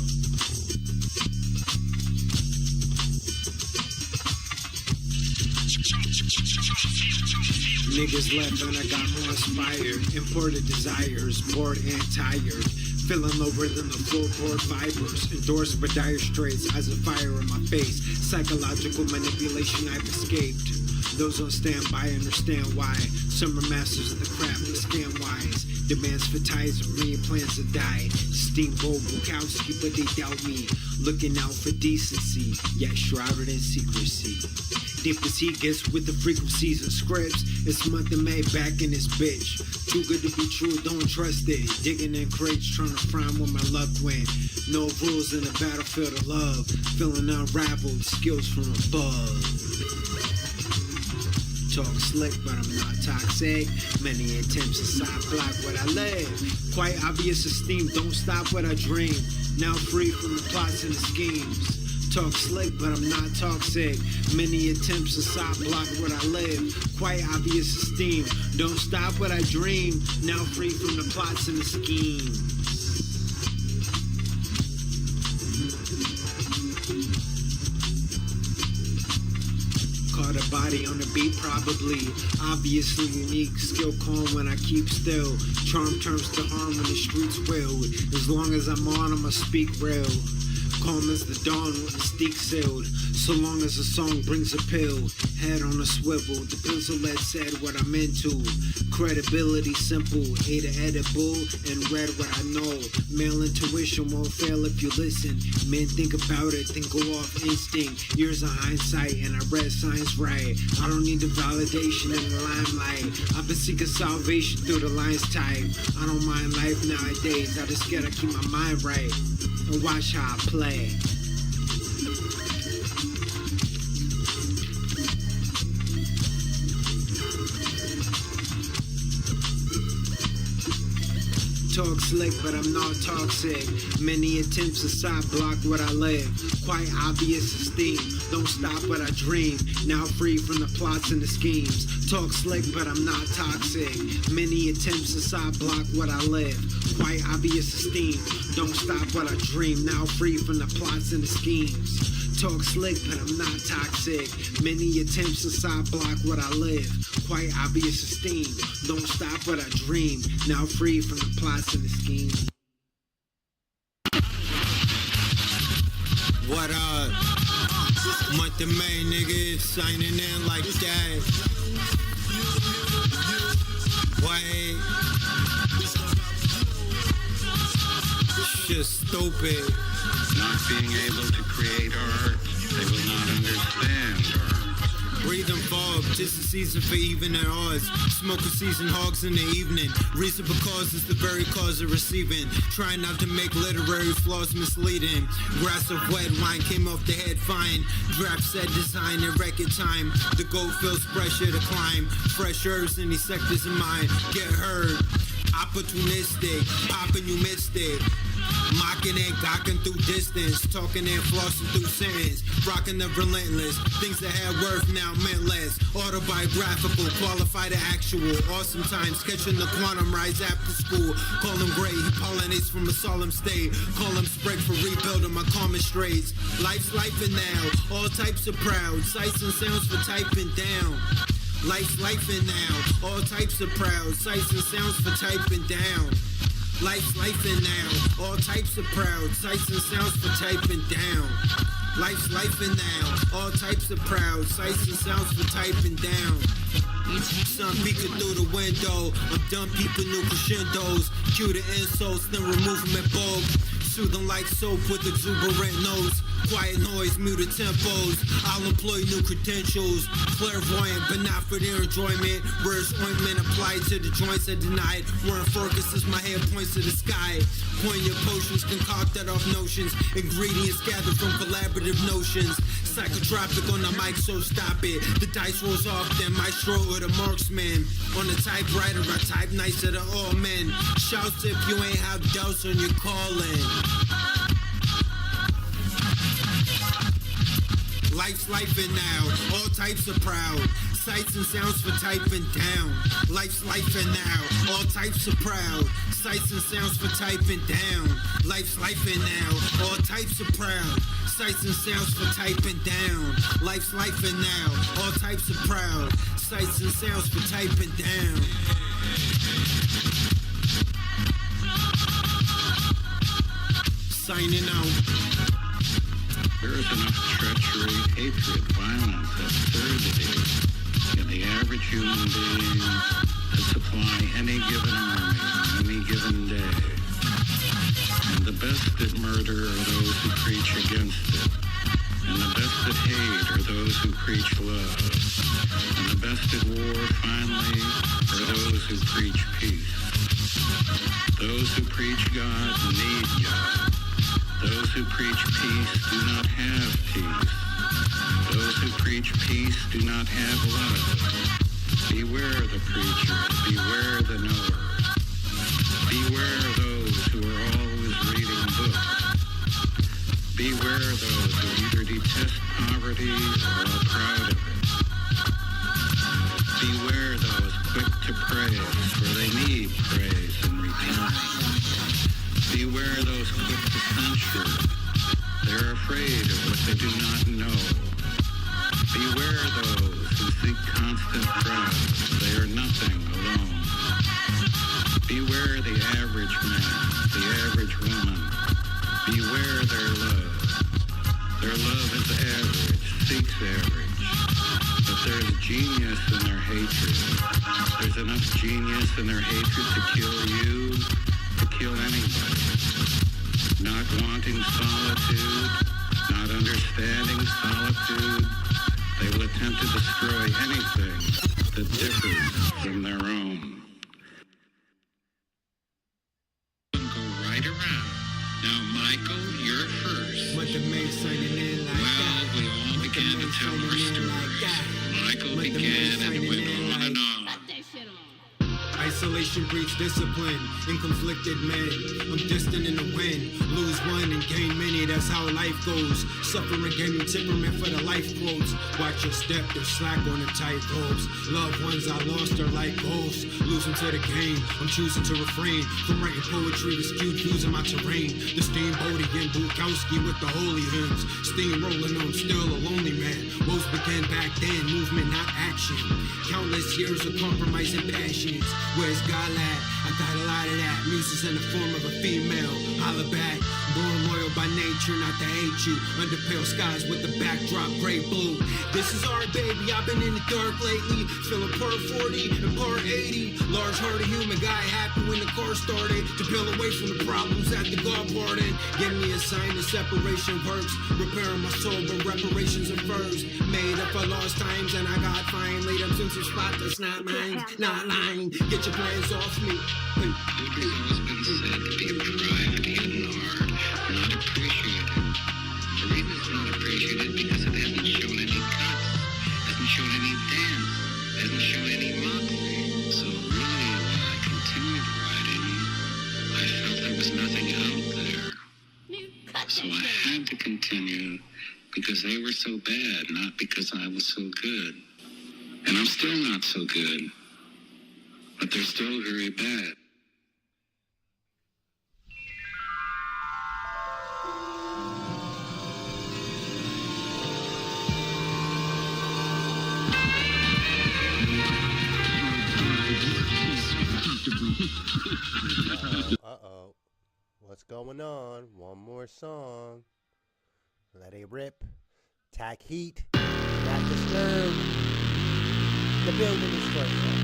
Niggas left and I got more inspired. Imported desires, bored and tired. Feeling lower than the floorboard fibers. Endorsed by dire straits, eyes of fire in my face. Psychological manipulation I've escaped. Those on standby understand why. Some are masters of the craft, but scam wise. Demands for ties of me, plans to die. Steamboat Bukowski, but they doubt me. Looking out for decency, yet shrouded in secrecy. Deep as he gets with the frequencies and scripts. It's month of May, back in this bitch. Too good to be true, don't trust it. Digging in crates, trying to find where my luck went. No rules in the battlefield of love. Feeling unraveled, skills from above. Talk slick, but I'm not toxic. Many attempts to side block what I live. Quite obvious esteem, don't stop what I dream. Now free from the plots and the schemes. Talk slick, but I'm not toxic. Many attempts to side block what I live. Quite obvious esteem, don't stop what I dream. Now free from the plots and the schemes. Caught a body on the beat, probably. Obviously unique, skill calm when I keep still. Charm turns to harm when the streets will. As long as I'm on, I'ma speak real. Calm as the dawn with mystique sealed. So long as the song brings a pill. Head on a swivel, the pencil lead said what I'm into. Credibility simple, ate edible and read what I know. Male intuition won't fail if you listen. Men think about it, then go off instinct. Years of hindsight and I read science right. I don't need the validation in the limelight. I've been seeking salvation through the lines type. I don't mind life nowadays, I just gotta keep my mind right. And watch how I play. Talk slick, but I'm not toxic. Many attempts to side block what I live. Quite obvious esteem, don't stop what I dream. Now free from the plots and the schemes. Talk slick, but I'm not toxic. Many attempts to side block what I live. Quite obvious esteem, don't stop what I dream. Now free from the plots and the schemes. Talk slick, but I'm not toxic. Many attempts to side block what I live. Quite obvious esteem, don't stop what I dream. Now free from the plots and the schemes. What up? Month of May, nigga, signing in like that. Wait. Just stupid. Not being able to create art, they will not understand art. Breathing fog, just a season for even and odds. Smoking season hogs in the evening. Reason because it's the very cause of receiving. Trying not to make literary flaws misleading. Grass of wet wine came off the head fine. Draft set design and record time. The gold feels pressure to climb. Fresh herbs in these sectors of mine. Get heard. Opportunistic, popping you missed it. Mocking and gawking through distance, talking and flossing through sentence, rocking the relentless, things that had worth now meant less. Autobiographical, qualified to actual, awesome times, catching the quantum rise after school. Call him great, he pollinates from a solemn state. Call him spread for rebuilding my common straits. Life's life and now, all types of proud, sights and sounds for typing down. Life's life and now, all types of proud, sights and sounds for typing down. Life's life and now, all types of proud, sights and sounds for typing down. Life's life and now, all types of proud, sights and sounds for typing down. Sun peeking through the window, I'm done peeping new crescendos. Cue the insults, then remove them at bulb. Soothing like soap with exuberant nose. Quiet noise, muted tempos. I'll employ new credentials. Clairvoyant, but not for their enjoyment. Where's ointment applied to the joints I denied. Warren focus as my head points to the sky. Poignant potions concocted off notions. Ingredients gathered from collaborative notions. Psychotropic on the mic, so stop it. The dice rolls off, then maestro or the marksman. On the typewriter, I type nicer than all men. Shouts if you ain't have doubts on your calling. Life's life and now, all types of proud. Sights and sounds for typing down. Life's life and now, all types of proud. Sights and sounds for typing down. Life's life and now, all types of proud. Sights and sounds for typing down. Life's life and now, all types of proud. Sights and sounds for typing down. Signing out. There is enough treachery, hatred, violence, absurdity in the average human being to supply any given army on any given day. And the best at murder are those who preach against it. And the best at hate are those who preach love. And the best at war, finally, are those who preach peace. Those who preach God need God. Those who preach peace do not have peace. Those who preach peace do not have love. Beware the preacher, beware the knower. Beware those who are always reading books. Beware those who either detest poverty or are proud of it. Beware those quick to praise, for they need praise in return. Beware those quick to censure. They're afraid of what they do not know. Beware those who seek constant crowds. They are nothing alone. Beware the average man, the average woman. Beware their love. Their love is average, seeks average. But there's genius in their hatred. There's enough genius in their hatred to kill you, to kill anybody. Not wanting solitude, not understanding solitude, they will attempt to destroy anything that differs from their own. Go right around. Now, Michael, you're first. Mother May signing in like that. Well, we all began to tell our stories. Michael began and it went on and on. Isolation breeds discipline in conflicted men. I'm distant in the wind. Lose one and gain many, that's how life goes. Suffering gaining temperament for the life quotes. Watch your step, they're slack on the tight ropes. Loved ones I lost are like ghosts. Losing to the game, I'm choosing to refrain from writing poetry with skewed views in my terrain. The steamboaty and Bukowski with the holy hymns. Steam rolling on, still a lonely man. Woes Again, back then, movement, not action. Countless years of compromise and passions. Where's God at? I got a lot of that. Music's in the form of a female. Holla back. Born loyal by nature, not to hate you. Under pale skies with the backdrop gray blue. This is our baby. I've been in the dark lately. Feeling part 40 and part 80. Large-hearted human guy, happy when the car started. To peel away from the problems at the God pardon. Give me a sign that separation works. Repairing my soul, but reparations are first. Made up for lost times, and I got fine. Laid up since your spot that's not mine. Not lying. Get your plans off me. It has always been said to be private, hidden, or not appreciated. The reason it's not appreciated because it hasn't shown any cuts, hasn't shown any dance, hasn't shown any moxie. So really, when I continued writing, I felt there was nothing out there. So I had to continue because they were so bad, not because I was so good. And I'm still not so good, but they're still very bad. Uh-oh. What's going on? One more song. Let it rip. Tack heat. Not disturbed. The building is structured.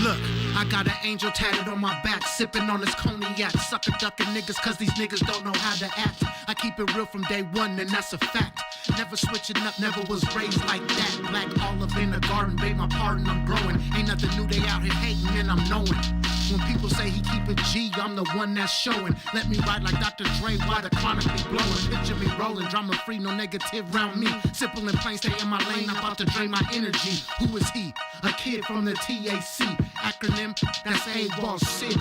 Look, I got an angel tatted on my back, sipping on this cognac, sucker ducking niggas cause these niggas don't know how to act. I keep it real from day one and that's a fact. Never switching up, never was raised like that. Black olive in the garden, beg my pardon, I'm growing. Ain't nothing new, they out here hating and I'm knowing. When people say he keep it G, I'm the one that's showing. Let me ride like Dr. Dre while the chronic be blowing. Picture me rolling, drama free, no negative round me. Simple and plain, stay in my lane, I'm about to drain my energy. Who is he? A kid from the TAC. Acronym, that's AWOL City.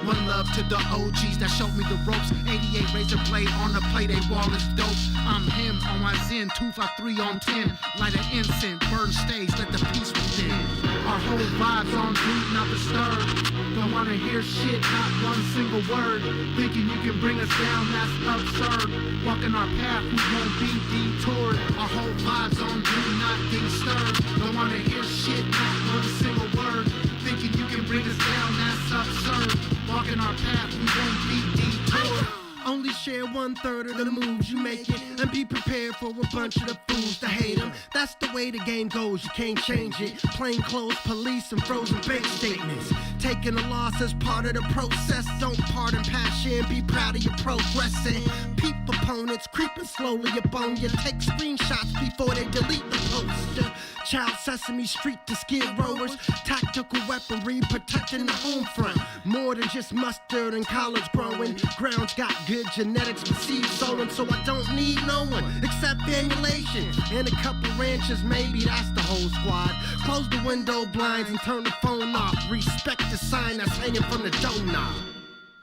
One love to the OGs that showed me the ropes. 88 razor blade on the plate, AWOL is dope. I'm him on my Zen, 253 on 10. Light an incense, burn stage, let the peace within. Our whole vibes on beat, not disturbed. Don't wanna hear shit, not one single word. Thinking you can bring us down, that's absurd. Walking our path, we won't be detoured. Our whole vibes on beat, not disturbed. Don't wanna hear shit, not one single word. Thinking you can bring us down, that's absurd. Walking our path, we won't be detoured. Only share 1/3 of the moves you make it, and be prepared for a bunch of the fools to hate them. That's the way the game goes, you can't change it. Plain clothes, police, and frozen bank statements. Taking a loss as part of the process. Don't pardon passion, be proud of your progressing. Peep opponents creeping slowly up on you. Take screenshots before they delete the poster. Child Sesame Street to skid rowers. Tactical weaponry protecting the home front. More than just mustard and college growing. Ground's got good genetics for seed sowing, so I don't need no one except emulation. And a couple ranches, maybe that's the whole squad. Close the window blinds and turn the phone off. Respect the sign that's hanging from the doorknob.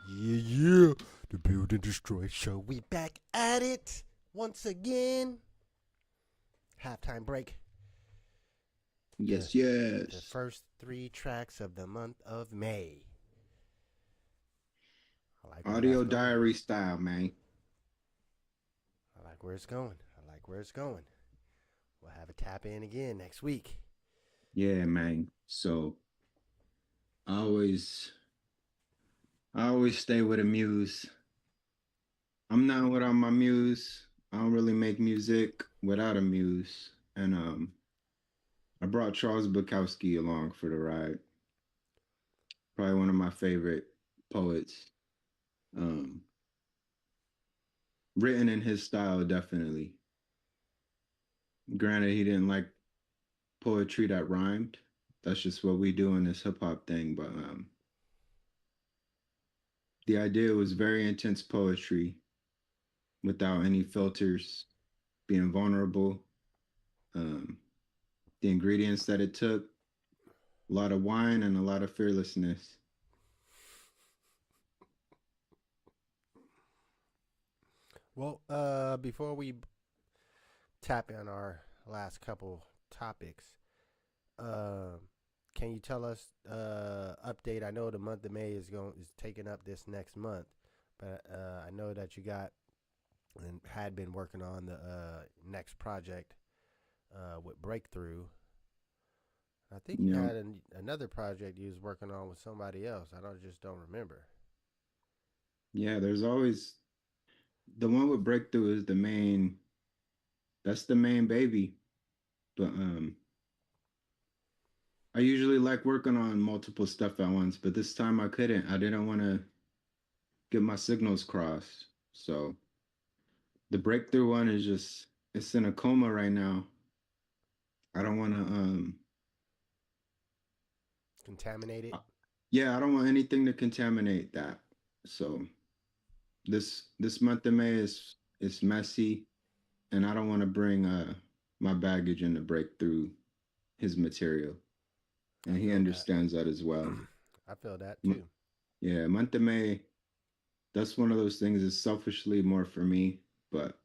Yeah. The Build and Destroy show. We back at it once again. Halftime break. Yes, The yes. first 3 tracks of the month of May. I like Audio where that's going. diary style, man. I like where it's going. We'll have a tap in again next week. Yeah, man. So I always stay with a muse. I'm not without my muse. I don't really make music without a muse. And I brought Charles Bukowski along for the ride. Probably one of my favorite poets. Written in his style, definitely. Granted, he didn't like poetry that rhymed. That's just what we do in this hip hop thing. But the idea was very intense poetry without any filters, being vulnerable. The ingredients that it took, a lot of wine and a lot of fearlessness. Well, before we tap in our last couple topics. Um, can you tell us update? I know the month of May is taking up this next month, but I know that you got and had been working on the next project with Breakthrough. I think you You know, had another project you was working on with somebody else. I don't remember. yeah, there's always the one with Breakthrough is the main. That's the main baby. But I usually like working on multiple stuff at once, but this time I couldn't. I didn't want to get my signals crossed. So the Breakthrough one is just it's in a coma right now. I don't want to Contaminated. yeah, I don't want anything to contaminate that. So this month of May is messy, and I don't want to bring my baggage in to break through his material, I and he feel that. understands that as well. I feel that M- too. yeah, month of May, that's one of those things is selfishly more for me, but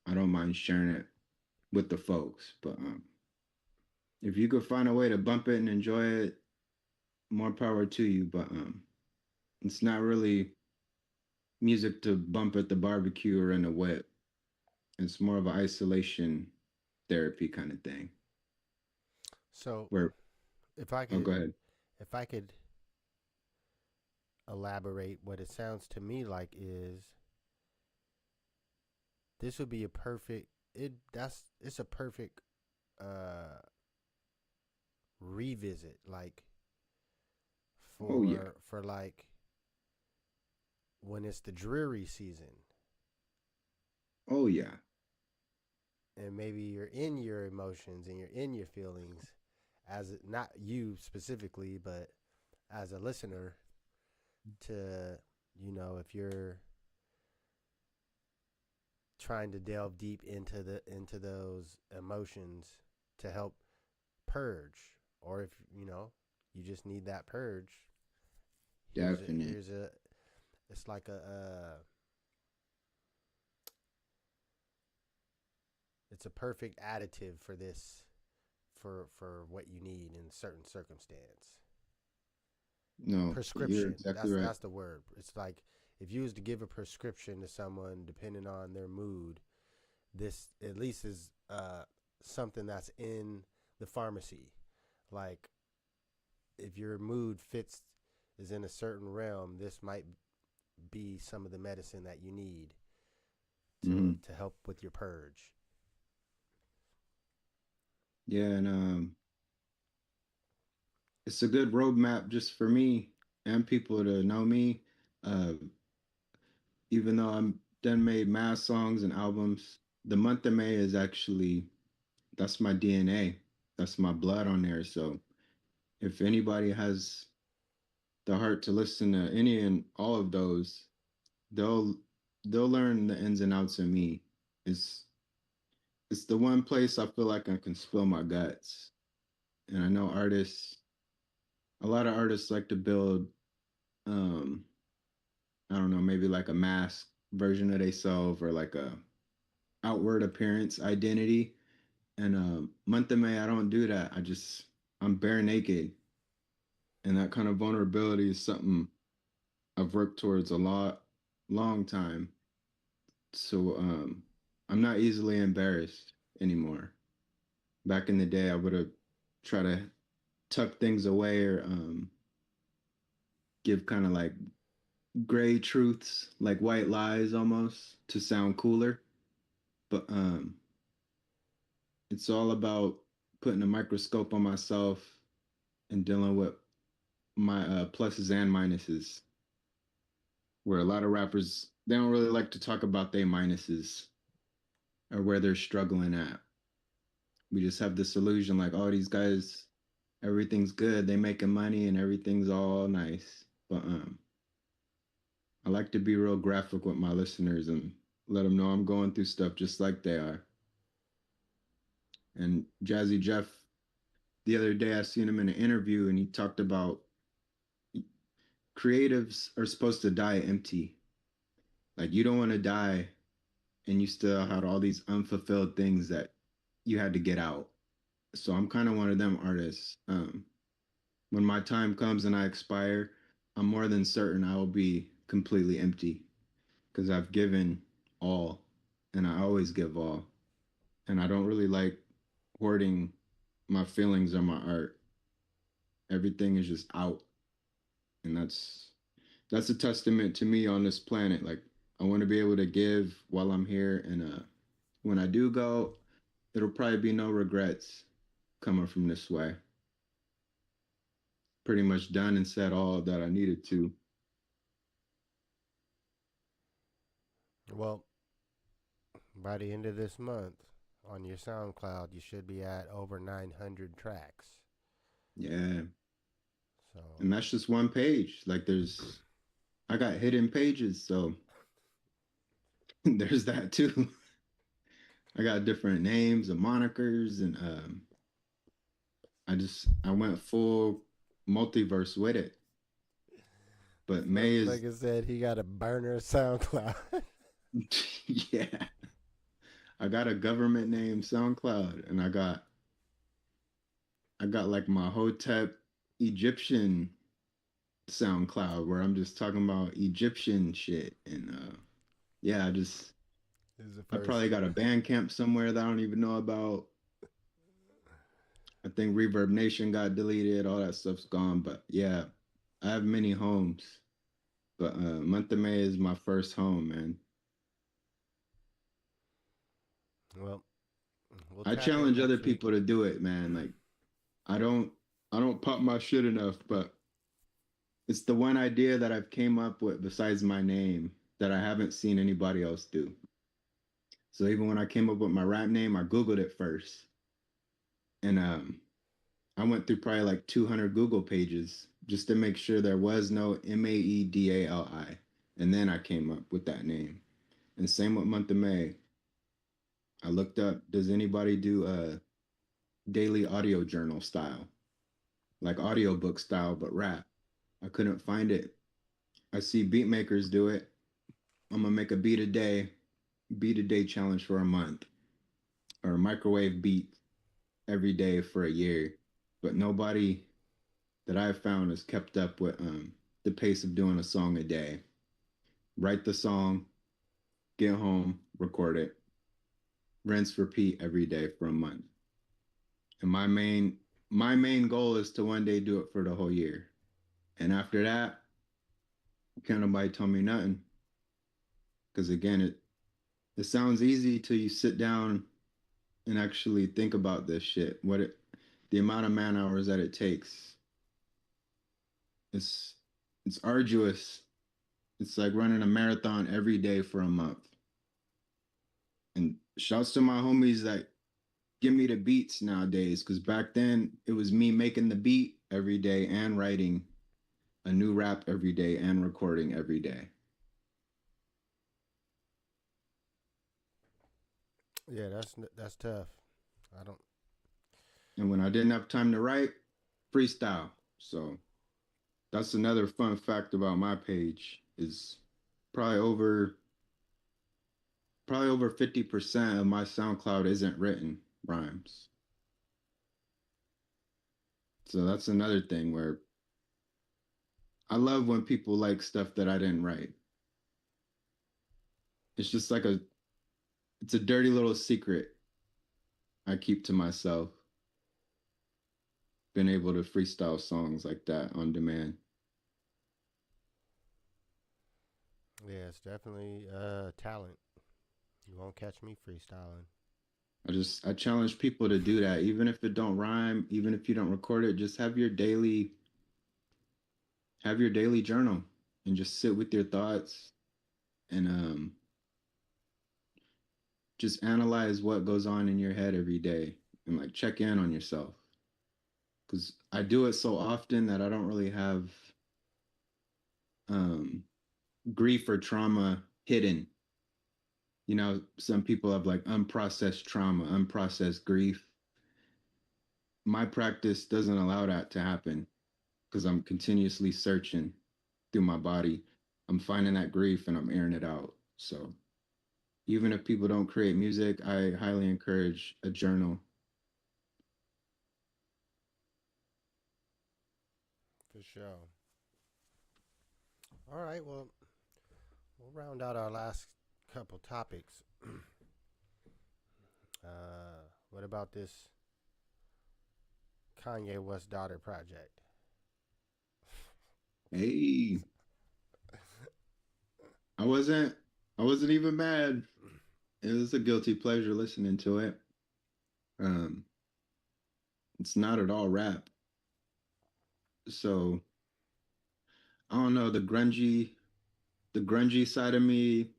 I don't mind sharing it with the folks. But if you could find a way to bump it and enjoy it, more power to you. But it's not really music to bump at the barbecue or in the whip. It's more of an isolation therapy kind of thing. So Where if I oh, could go ahead. if I could elaborate, what it sounds to me like is this would be a perfect it's a perfect uh revisit, like Oh yeah. for like when it's the dreary season Oh yeah. and maybe you're in your emotions and you're in your feelings as not you specifically, but as a listener, to if you're trying to delve deep into those emotions to help purge, or if you just need that purge, Definite. here's a it's like it's a perfect additive for this, for what you need in a certain circumstance. No, you're Prescription, exactly right. that's the word. It's like if you was to give a prescription to someone depending on their mood, this at least is something that's in the pharmacy. Like if your mood fits is in a certain realm, this might be some of the medicine that you need Hmm. to help with your purge. Yeah, and it's a good roadmap just for me and people to know me. Uh, even though I'm done made mass songs and albums, the month of May is actually that's my DNA. That's my blood on there. So if anybody has the heart to listen to any and all of those, they'll they'll learn the ins and outs of me. It's it's the one place I feel like I can spill my guts. And I know a lot of artists like to build um I don't know, maybe like a mask version of themselves or like a outward appearance identity. And month of May, I don't do that. I'm bare naked, and that kind of vulnerability is something I've worked towards a long time. So I'm not easily embarrassed anymore. Back in the day, I would have tried to tuck things away or give kind of like gray truths, like white lies almost, to sound cooler. But it's all about putting a microscope on myself and dealing with my pluses and minuses. Where a lot of rappers they don't really like to talk about their minuses or where they're struggling at. We just have this illusion like, oh, these guys, everything's good, they making money and everything's all nice. But I like to be real graphic with my listeners and let them know I'm going through stuff just like they are. And Jazzy Jeff, the other day I seen him in an interview and he talked about creatives are supposed to die empty. Like you don't want to die and you still had all these unfulfilled things that you had to get out. So I'm kind of one of them artists. When my time comes and I expire, I'm more than certain I will be completely empty because I've given all, and I always give all. And I don't really like hoarding my feelings or my art. Everything is just out, and that's a testament to me on this planet. Like, I want to be able to give while I'm here, and when I do go, it'll probably be no regrets coming from this way. Pretty much done and said all that I needed to. Well, by the end of this month, on your SoundCloud, you should be at over 900 tracks. Yeah. So, And that's just one page. Like, I got hidden pages, so there's that too. I got different names and monikers, and I went full multiverse with it. But May is, like I said, he got a burner SoundCloud. yeah. I got a government name SoundCloud, and I got like my Hotep Egyptian SoundCloud where I'm just talking about Egyptian shit, and yeah, I probably got a Bandcamp somewhere that I don't even know about. I think Reverb Nation got deleted, all that stuff's gone, but yeah, I have many homes. But month of May is my first home, man. Well, I challenge other people to do it, man. Like, I don't pop my shit enough, but it's the one idea that I've came up with besides my name that I haven't seen anybody else do. So even when I came up with my rap name, I Googled it first. And I went through probably like 200 Google pages just to make sure there was no Maedali. And then I came up with that name. And same with month of May. I looked up, does anybody do a daily audio journal style? Like audiobook style, but rap. I couldn't find it. I see beat makers do it. I'm gonna make a beat a day challenge for a month, or a microwave beat every day for a year. But nobody that I've found has kept up with the pace of doing a song a day. Write the song, get home, record it, rinse, repeat every day for a month. And my main goal is to one day do it for the whole year. And after that, can't nobody tell me nothing. Because again, it sounds easy till you sit down and actually think about this shit. The amount of man hours that it takes. It's arduous. It's like running a marathon every day for a month. And shouts to my homies that give me the beats nowadays, because back then it was me making the beat every day and writing a new rap every day and recording every day. Yeah, that's tough. And when I didn't have time to write, freestyle. So that's another fun fact about my page is probably over 50% of my SoundCloud isn't written rhymes. So that's another thing where I love when people like stuff that I didn't write. It's just like it's a dirty little secret I keep to myself. Been able to freestyle songs like that on demand. Yeah, it's definitely talent. You won't catch me freestyling. I challenge people to do that, even if it don't rhyme, even if you don't record it. Just have your daily journal and just sit with your thoughts and just analyze what goes on in your head every day and like check in on yourself. Because I do it so often that I don't really have grief or trauma hidden. You know, some people have like unprocessed trauma, unprocessed grief. My practice doesn't allow that to happen because I'm continuously searching through my body. I'm finding that grief and I'm airing it out. So even if people don't create music, I highly encourage a journal. For sure. All right, well, we'll round out our last couple topics. What about this Kanye West daughter project? Hey, I wasn't I wasn't even mad. It was a guilty pleasure listening to it. Um, it's not at all rap. So I don't know, the grungy side of me,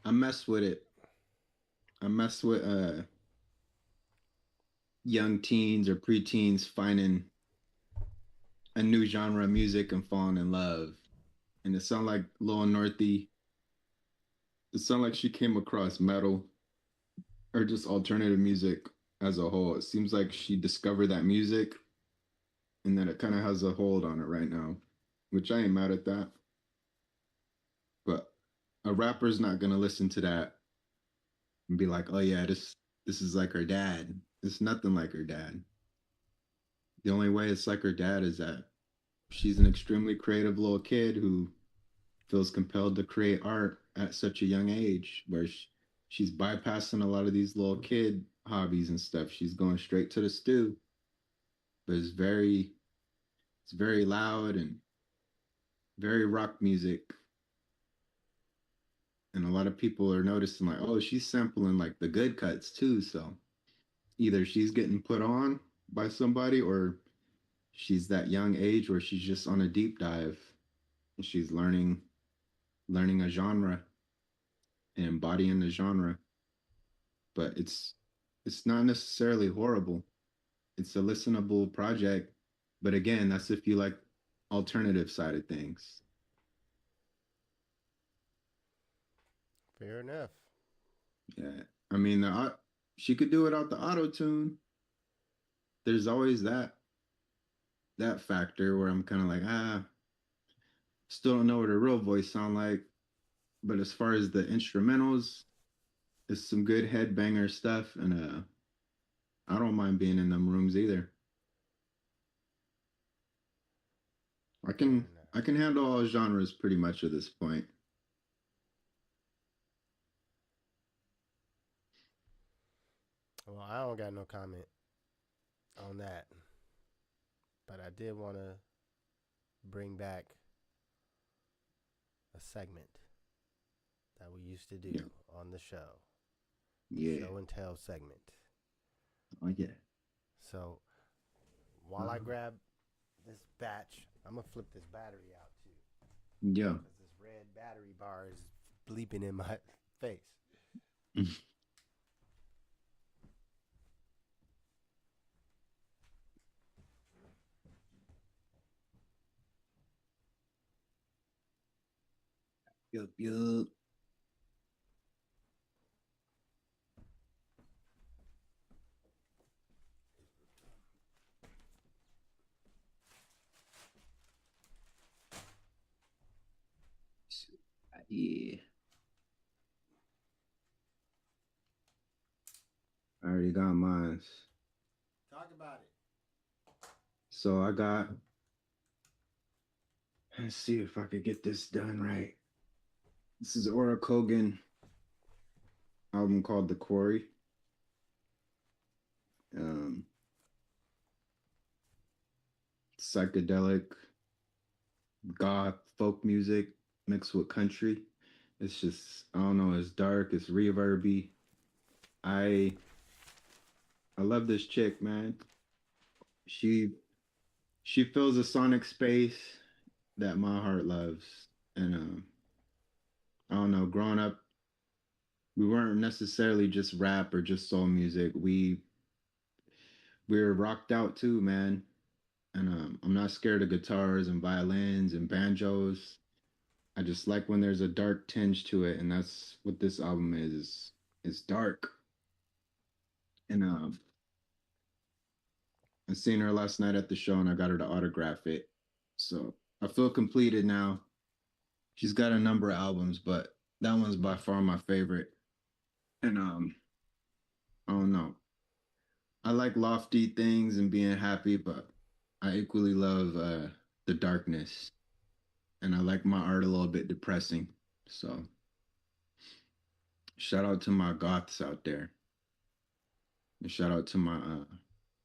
I mess with it. I mess with young teens or preteens finding a new genre of music and falling in love. And it sounded like Lil Northy. It sounded like she came across metal or just alternative music as a whole. It seems like she discovered that music and that it kind of has a hold on it right now, which I ain't mad at that. But a rapper's not gonna listen to that and be like, "Oh yeah, this is like her dad." It's nothing like her dad. The only way it's like her dad is that she's an extremely creative little kid who feels compelled to create art at such a young age, where she's bypassing a lot of these little kid hobbies and stuff. She's going straight to the stew, but it's very loud and very rock music. And a lot of people are noticing like, oh, she's sampling like the good cuts too. So either she's getting put on by somebody or she's that young age where she's just on a deep dive and she's learning a genre and embodying the genre. But it's not necessarily horrible. It's a listenable project. But again, that's if you like alternative side of things. Fair enough. Yeah. I mean, she could do it out the auto tune. There's always that factor where I'm kind of like, still don't know what her real voice sound like. But as far as the instrumentals, it's some good headbanger stuff, and I don't mind being in them rooms either. I can I can handle all genres pretty much at this point. Well, I don't got no comment on that, but I did want to bring back a segment that we used to do on the show. Yeah. Show and tell segment. Oh yeah. So while I grab this batch, I'm gonna flip this battery out too. Yeah. Because this red battery bar is bleeping in my face. Yup, yup. Yeah. I already got mine. Talk about it. So let's see if I could get this done right. This is Aura Kogan album called The Quarry. Psychedelic goth folk music mixed with country. It's just, I don't know, it's dark, it's reverby. I love this chick, man. She fills a sonic space that my heart loves. And I don't know, growing up, we weren't necessarily just rap or just soul music. We were rocked out too, man. And I'm not scared of guitars and violins and banjos. I just like when there's a dark tinge to it, and that's what this album is. It's dark. And I seen her last night at the show, and I got her to autograph it. So I feel completed now. She's got a number of albums, but That one's by far my favorite. And I don't know. I like lofty things and being happy, but I equally love the darkness. And I like my art a little bit depressing. So shout out to my goths out there. And shout out to my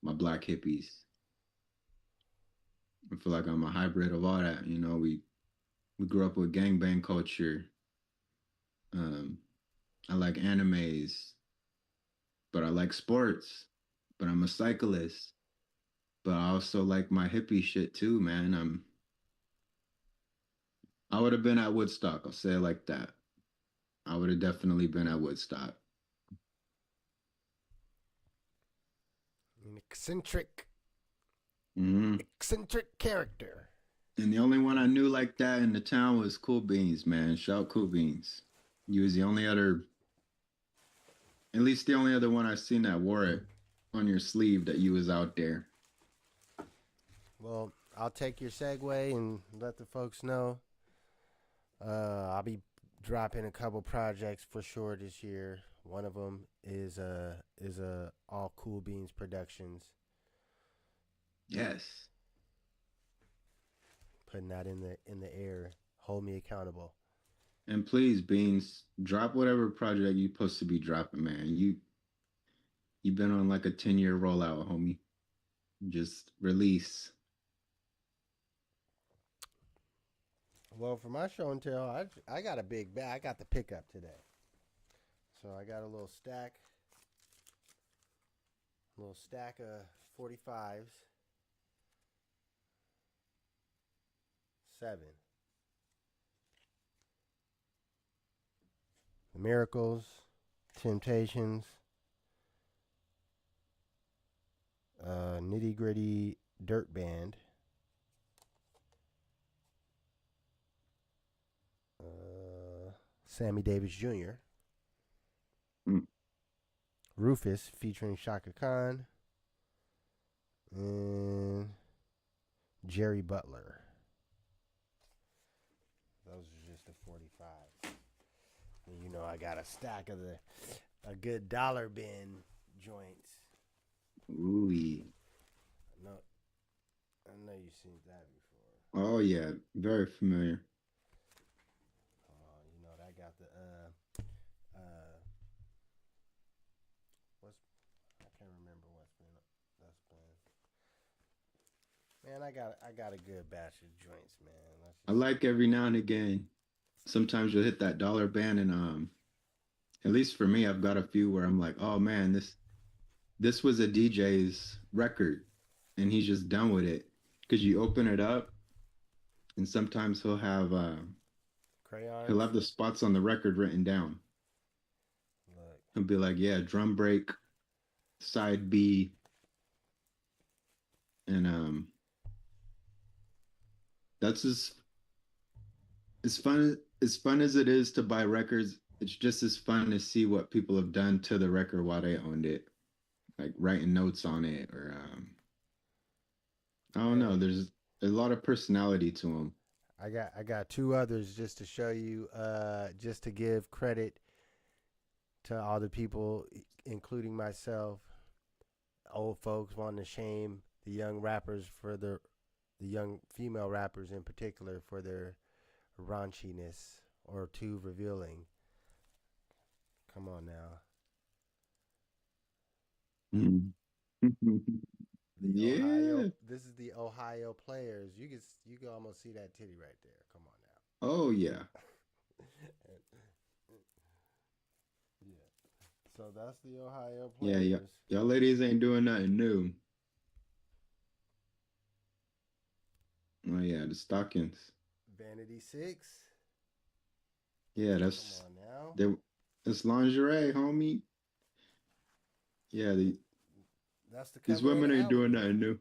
black hippies. I feel like I'm a hybrid of all that. You know, we grew up with gangbang culture. Um, I like animes, but I like sports. But I'm a cyclist. But I also like my hippie shit too, man. I would have been at Woodstock. I'll say it like that. I would have definitely been at Woodstock. An eccentric, Hmm. eccentric character. And the only one I knew like that in the town was Cool Beans, man. Shout Cool Beans. He was the only other, at least the only other one I seen that wore it on your sleeve that you was out there. Well, I'll take your segue and let the folks know. I'll be dropping a couple projects for sure this year. One of them is all Cool Beans Productions. Yes. Putting that in the air. Hold me accountable. And please, Beans, drop whatever project you supposed to be dropping, man. You've been on like a 10-year rollout, homie. Just release. Well, for my show and tell, I got a big bag. I got the pickup today. So I got a little stack of 45s. 7. The Miracles, Temptations, Nitty Gritty Dirt Band, Sammy Davis Jr., Mm. Rufus featuring Shaka Khan, and Jerry Butler. Those are just the 45. And you know I got a stack of a good dollar bin joints. Ooh. I know you've seen that before. Oh yeah, very familiar. You know I got the what's I can't remember what's been that's been. Man, I got a good batch of joints, man. I like every now and again. Sometimes you'll hit that dollar band, and at least for me, I've got a few where I'm like, oh man, this was a DJ's record, and he's just done with it. Because you open it up, and sometimes he'll have crayons. he'll have the spots on the record written down. Look. He'll be like, yeah, drum break, side B, and that's as fun as it is to buy records. It's just as fun to see what people have done to the record while they owned it, like writing notes on it, or I don't know. There's a lot of personality to them. I got 2 others just to show you, just to give credit to all the people, including myself. Old folks wanting to shame the young rappers for the young female rappers in particular for their raunchiness or too revealing. Come on now. Yeah. Ohio, this is the Ohio Players. You can almost see that titty right there. Come on now. Oh yeah. Yeah. So that's the Ohio Yeah, Players. yeah. Y'all ladies ain't doing nothing new. Oh yeah, the stockings. Vanity 6. Yeah, that's Come on now. that's lingerie, homie. Yeah, That's the these cover of women the ain't album. doing nothing new.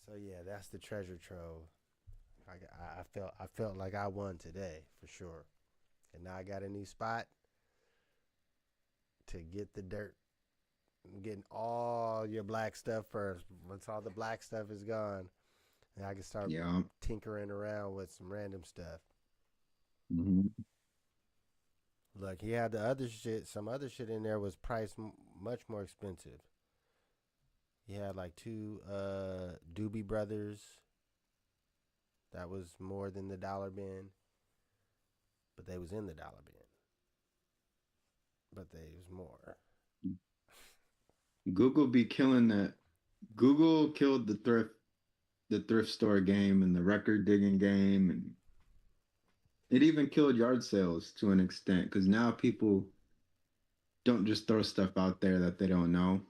So yeah, that's the treasure trove. I felt like I won today for sure, and now I got a new spot to get the dirt. I'm getting all your black stuff first. Once all the black stuff is gone, And I can start Yeah. tinkering around with some random stuff. Hmm. Look, he had the other shit. Some other shit in there was priced much more expensive. He had like two Doobie Brothers. That was more than the dollar bin. But they was in the dollar bin. But they was more. Google be killing that. Google killed the thrift store game and the record digging game, and it even killed yard sales to an extent because now people don't just throw stuff out there that they don't know.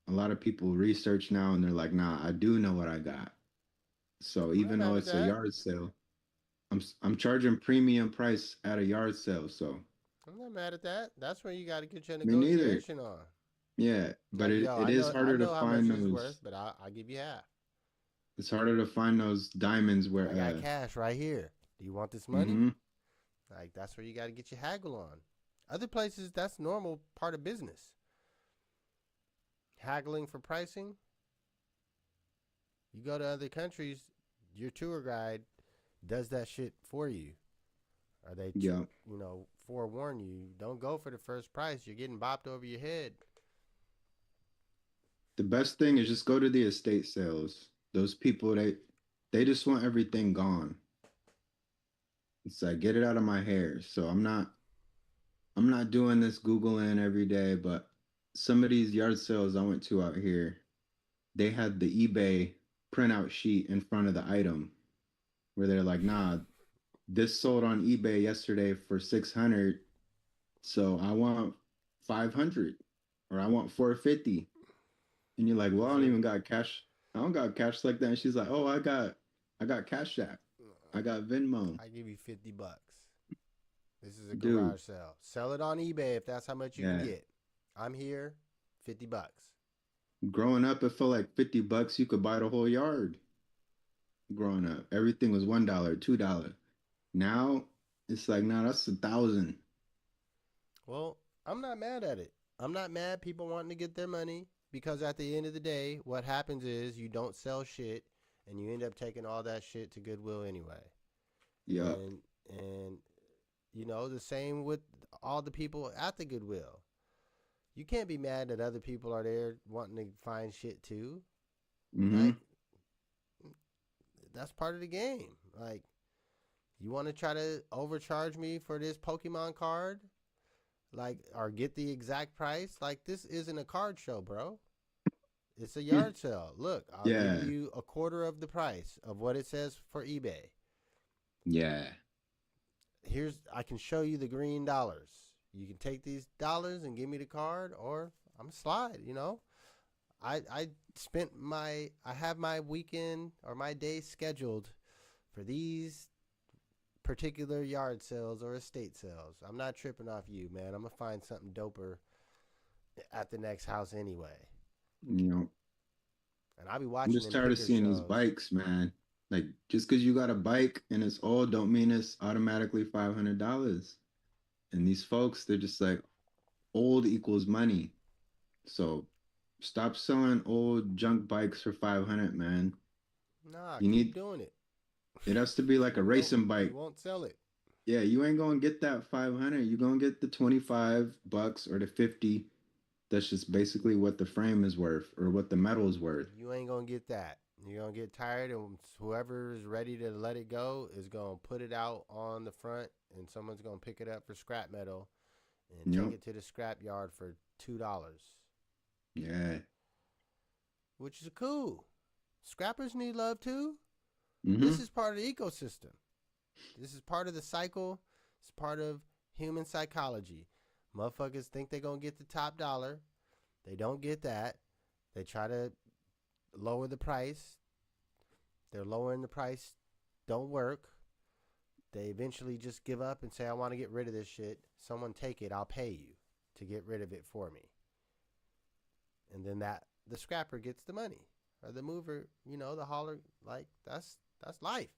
A lot of people research now and they're like, nah, I do know what I got. So I'm not even though mad at it's a that. yard sale, I'm charging premium price at a yard sale. So I'm not mad at that. That's where you got to get your me neither. negotiation on. Yeah, but Like, yo, it is I harder to know how much find it's worth, those. but I'll give you half. It's harder to find those diamonds where I got cash right here. Do you want this money? mhm. Like, that's where you got to get your haggle on. Other places, that's normal part of business. Haggling for pricing. You go to other countries, your tour guide does that shit for you. Or they, Yeah. forewarn you. Don't go for the first price. You're getting bopped over your head. The best thing is just go to the estate sales. Those people they just want everything gone. It's like get it out of my hair. So I'm not doing this Googling every day, but some of these yard sales I went to out here, they had the eBay printout sheet in front of the item where they're like, nah, this sold on eBay yesterday for 600. So I want 500 or I want 450. And you're like, well, I don't even got cash. I don't got cash like that. And she's like, oh, I got Cash App. I got Venmo. I give you $50. This is a Dude. garage sale. Sell it on eBay if that's how much you Yeah. can get. I'm here, $50. Growing up, it felt like $50 you could buy the whole yard. Growing up, everything was $1, $2. Now it's like, nah, that's 1,000. Well, I'm not mad at it. I'm not mad people wanting to get their money because at the end of the day, what happens is you don't sell shit and you end up taking all that shit to Goodwill anyway. Yeah. And the same with all the people at the Goodwill. You can't be mad that other people are there wanting to find shit too. Mm-hmm. Like, that's part of the game. Like, you want to try to overcharge me for this Pokemon card? Like, or get the exact price? Like, this isn't a card show, bro. It's a yard sale. Look, I'll Yeah. give you a quarter of the price of what it says for eBay. Yeah. I can show you the green dollars. You can take these dollars and give me the card, or I'm slide, I have my weekend or my day scheduled for these particular yard sales or estate sales. I'm not tripping off you, man. I'm gonna find something doper at the next house anyway. And I'll be watching. I'm just tired of seeing these bikes, man. Like, just because you got a bike and it's old, don't mean it's automatically $500. And these folks, they're just like, old equals money. So stop selling old junk bikes for 500, man. Nah, you keep doing it. It has to be like a racing bike. You won't sell it. Yeah, you ain't gonna get that 500. You're gonna get the $25 or the 50. That's just basically what the frame is worth or what the metal is worth. You ain't gonna get that. You're gonna get tired, and whoever is ready to let it go is gonna put it out on the front, and someone's gonna pick it up for scrap metal and take it to the scrap yard for $2. Yeah. Which is cool. Scrappers need love too. Mm-hmm. This is part of the ecosystem. This is part of the cycle. It's part of human psychology. Motherfuckers think they're going to get the top dollar. They don't get that. They try to lower the price. They're lowering the price. Don't work. They eventually just give up and say, I want to get rid of this shit. Someone take it. I'll pay you to get rid of it for me. And then the scrapper gets the money. Or the mover, the hauler, like, that's life.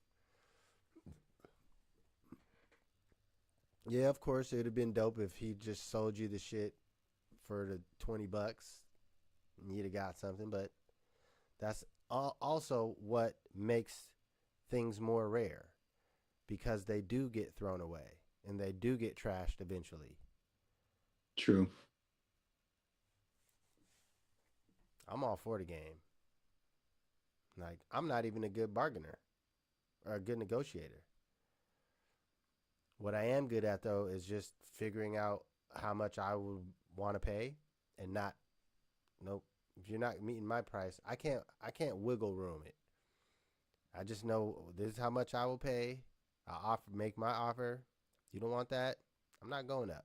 Yeah, of course, it would have been dope if he just sold you the shit for the $20 and you'd have got something. But that's also what makes things more rare because they do get thrown away and they do get trashed eventually. True. I'm all for the game. Like, I'm not even a good bargainer or a good negotiator. What I am good at, though, is just figuring out how much I would want to pay and not, nope, if you're not meeting my price, I can't wiggle room it. I just know this is how much I will pay. I'll make my offer. You don't want that? I'm not going up.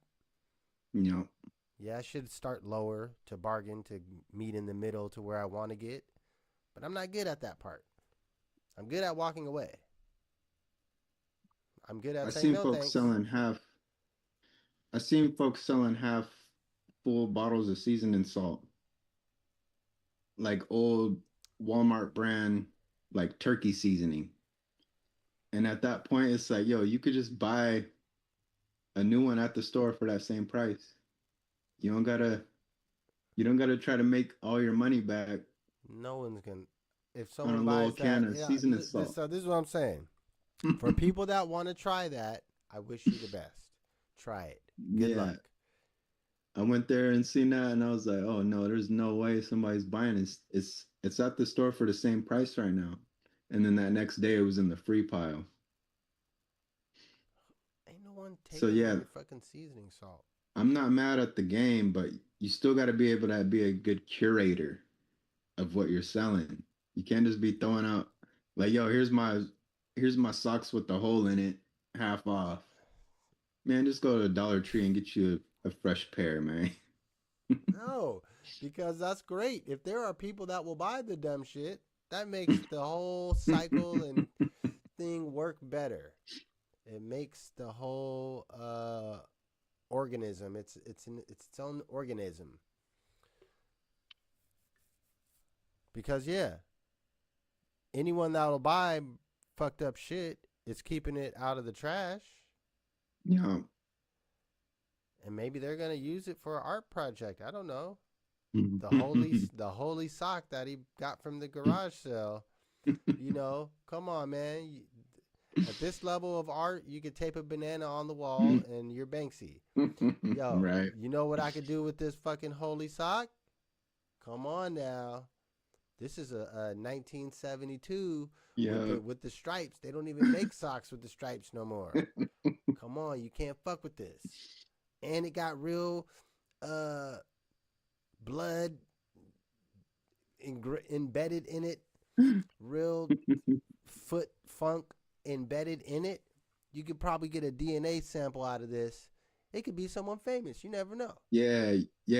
No. Yeah, I should start lower to bargain, to meet in the middle to where I want to get. But I'm not good at that part. I'm good at walking away. I'm good at saying no thanks. I seen folks selling half full bottles of seasoning salt. Like old Walmart brand, like turkey seasoning. And at that point, it's like, yo, you could just buy a new one at the store for that same price. You don't gotta try to make all your money back. No one's gonna. If On a someone little buys can that, of seasoning salt. So this is what I'm saying. For people that want to try that, I wish you the best. Try it. Good luck. I went there and seen that, and I was like, oh no, there's no way somebody's buying it. It's at the store for the same price right now. And then that next day, it was in the free pile. Ain't no one taking your fucking seasoning salt. I'm not mad at the game, but you still got to be able to be a good curator of what you're selling. You can't just be throwing out like, yo, here's my socks with the hole in it, half off. Man, just go to Dollar Tree and get you a fresh pair, man. No, because that's great. If there are people that will buy the dumb shit, that makes the whole cycle and thing work better. It makes the whole organism. It's its own organism. Because anyone that'll buy fucked up shit is keeping it out of the trash. Yeah. And maybe they're gonna use it for an art project. I don't know. The holy sock that he got from the garage sale. Come on, man. At this level of art, you could tape a banana on the wall and you're Banksy. Yo, right. You know what I could do with this fucking holy sock? Come on now. This is a 1972 with the stripes. They don't even make socks with the stripes no more. Come on, you can't fuck with this. And it got real blood embedded in it. Real foot funk embedded in it. You could probably get a DNA sample out of this. It could be someone famous. You never know. Yeah, you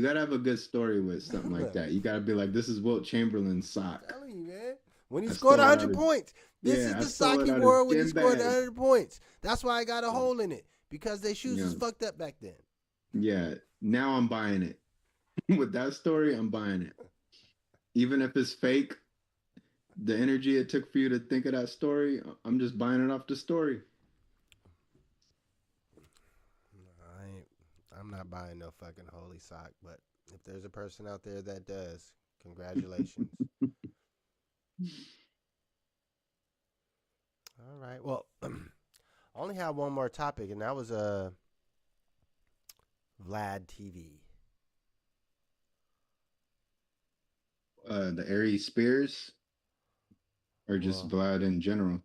gotta have a good story with something like that. You gotta be like, this is Wilt Chamberlain's sock. I'm telling you, man. When he scored 100 points. This is the sock he wore when he scored 100 points. That's why I got a hole in it. Because their shoes was fucked up back then. Yeah, now I'm buying it. With that story, I'm buying it. Even if it's fake, the energy it took for you to think of that story, I'm just buying it off the story. I'm not buying no fucking holy sock, but if there's a person out there that does, congratulations. All right. Well, I only have one more topic, and that was Vlad TV. The Aries Spears, or just Vlad in general?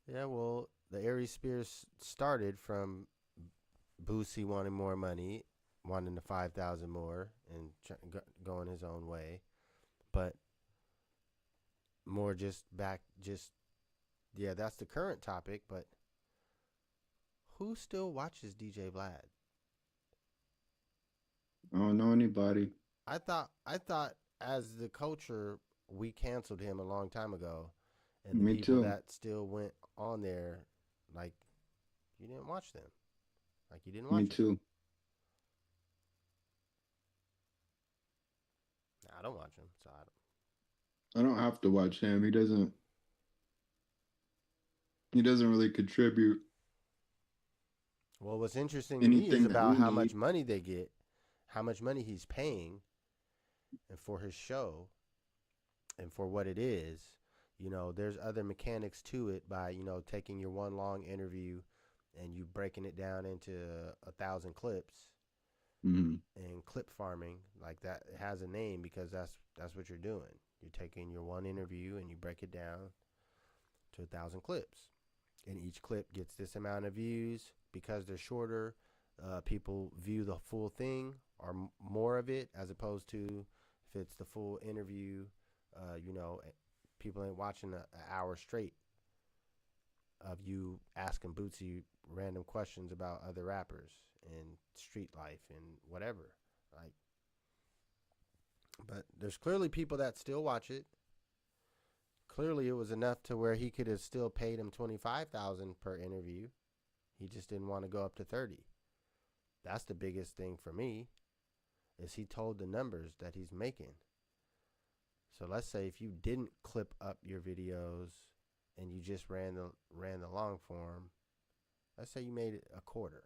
Yeah, well, the Aries Spears started from Boosie wanting more money, wanting the 5,000 more, and going his own way, but more that's the current topic. But who still watches DJ Vlad? I don't know anybody. I thought as the culture, we canceled him a long time ago, and the people that still went on there, like, you didn't watch them. Like, you didn't watch Me too. I don't watch him, so I don't have to watch him. He doesn't really contribute. Well, what's interesting to me is about how much money they get, how much money he's paying, and for his show, and for what it is. You know, there's other mechanics to it by, you know, taking your one long interview and you breaking it down into 1,000 clips Mm-hmm. and clip farming. Like that, it has a name because that's what you're doing. You're taking your one interview and you break it down to 1,000 clips, and each clip gets this amount of views. Because they're shorter, people view the full thing or more of it, as opposed to if it's the full interview, you know, people ain't watching an hour straight of you asking Bootsy random questions about other rappers and street life and whatever. Like, but there's clearly people that still watch it. Clearly, it was enough to where he could have still paid him $25,000 per interview. He just didn't want to go up to 30. That's the biggest thing for me, is he told the numbers that he's making. So let's say if you didn't clip up your videos and you just ran the long form, let's say you made it a quarter.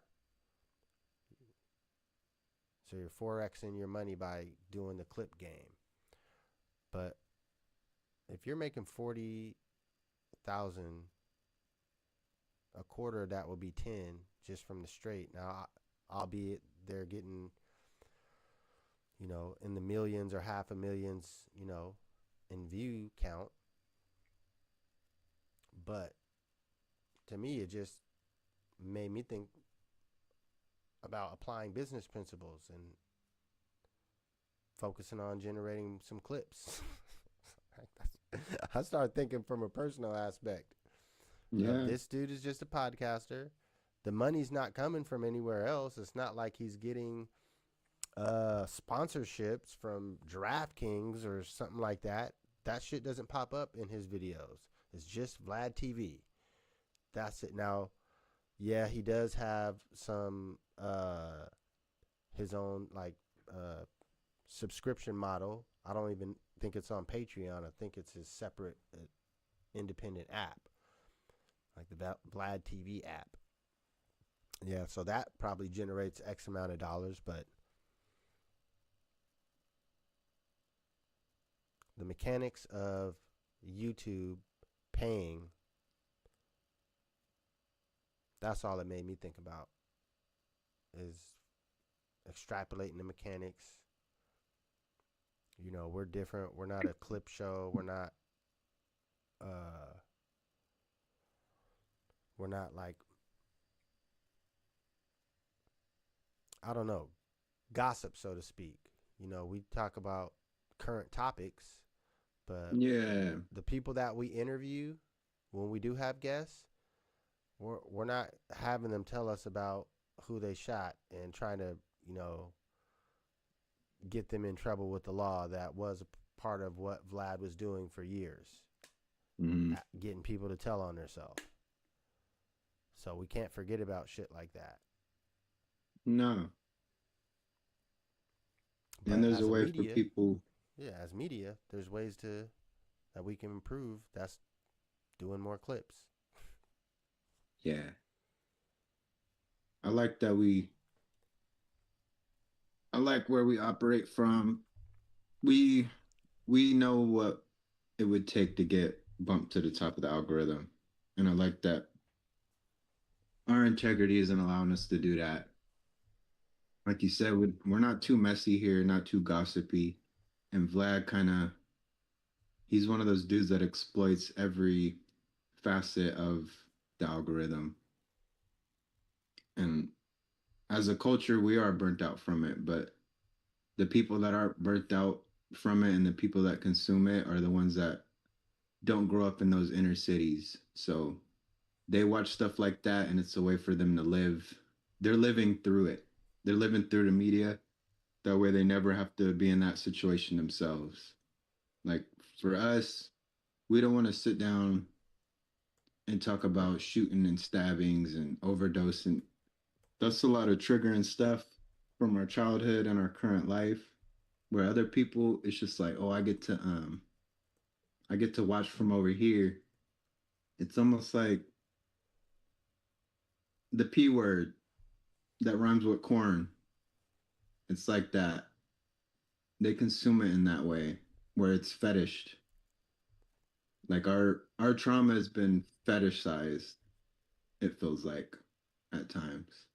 So you're 4xing your money by doing the clip game. But if you're making 40,000, a quarter of that will be 10 just from the straight. Now, albeit they're getting, you know, in the millions or half a millions, you know, in view count. But to me, it just made me think about applying business principles and focusing on generating some clips. I started thinking from a personal aspect. Yeah. This dude is just a podcaster. The money's not coming from anywhere else. It's not like he's getting sponsorships from DraftKings or something like that. That shit doesn't pop up in his videos. It's just Vlad TV. That's it. Now, yeah, he does have some his own like subscription model. I don't even think it's on Patreon. I think it's his separate independent app, like the Vlad TV app. Yeah, so that probably generates X amount of dollars, but the mechanics of YouTube paying, that's all it made me think about, is extrapolating the mechanics. You know, we're different. We're not a clip show. We're not like, I don't know, gossip, so to speak. You know, we talk about current topics, but Yeah. the people that we interview, when we do have guests, we're not having them tell us about who they shot and trying to, you know, get them in trouble with the law. That was a part of what Vlad was doing for years, getting people to tell on themselves. So we can't forget about shit like that. No. But And there's as a way media, for people. yeah, as media, there's ways that we can improve. That's doing more clips. Yeah. I like where we operate from. We know what it would take to get bumped to the top of the algorithm. And I like that our integrity isn't allowing us to do that. Like you said, we're not too messy here, not too gossipy. And Vlad he's one of those dudes that exploits every facet of the algorithm. And as a culture, we are burnt out from it, but the people that are burnt out from it and the people that consume it are the ones that don't grow up in those inner cities. So they watch stuff like that, and it's a way for them to live. They're living through it. They're living through the media. That way they never have to be in that situation themselves. Like for us, we don't want to sit down and talk about shooting and stabbings and overdosing. That's a lot of triggering stuff from our childhood and our current life. Where other people, it's just like, oh, I get to watch from over here. It's almost like the P word that rhymes with corn. It's like that. They consume it in that way, where it's fetished. Like our trauma has been fetishized, it feels like at times.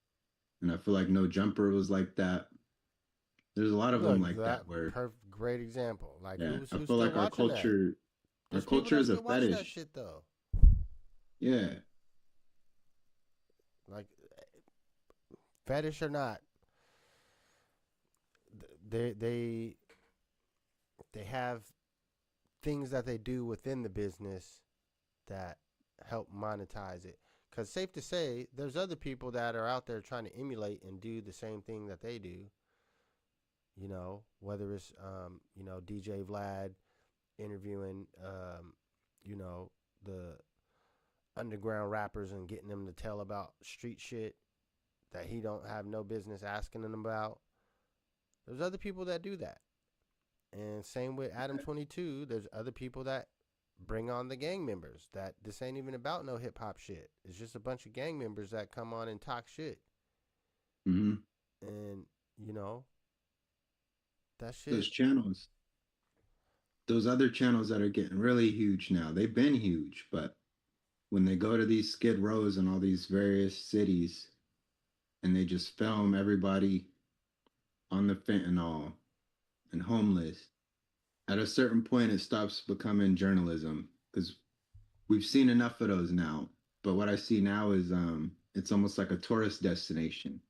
And I feel like No Jumper was like that. There's a lot of them Look, like that that where perfect great example. Like yeah, who's I who's feel still like watching that? our There's people culture that is a still watch that fetish. shit though. Yeah. Like fetish or not, they they have things that they do within the business that help monetize it. Because safe to say, there's other people that are out there trying to emulate and do the same thing that they do. You know, whether it's DJ Vlad interviewing you know the underground rappers and getting them to tell about street shit that he don't have no business asking them about. There's other people that do that. And same with Adam 22, there's other people that bring on the gang members. That this ain't even about no hip hop shit. It's just a bunch of gang members that come on and talk shit. Hmm. And you know, that Those shit. channels, those other channels that are getting really huge now, they've been huge, but when they go to these skid rows and all these various cities and they just film everybody on the fentanyl and homeless, at a certain point it stops becoming journalism because we've seen enough of those now. But what I see now is it's almost like a tourist destination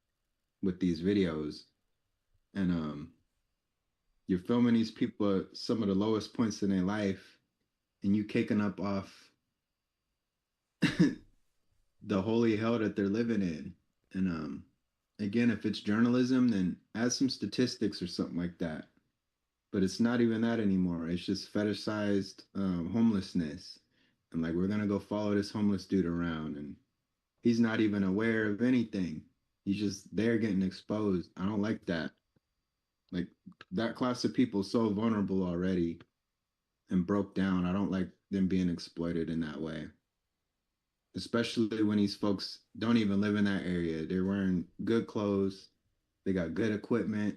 with these videos. And you're filming these people at some of the lowest points in their life and you caking up off the holy hell that they're living in. And again, if it's journalism, then add some statistics or something like that. But it's not even that anymore. It's just fetishized homelessness. And like, we're gonna go follow this homeless dude around, and he's not even aware of anything. He's just there getting exposed. I don't like that. Like that class of people so vulnerable already and broke down. I don't like them being exploited in that way. Especially when these folks don't even live in that area. They're wearing good clothes, they got good equipment.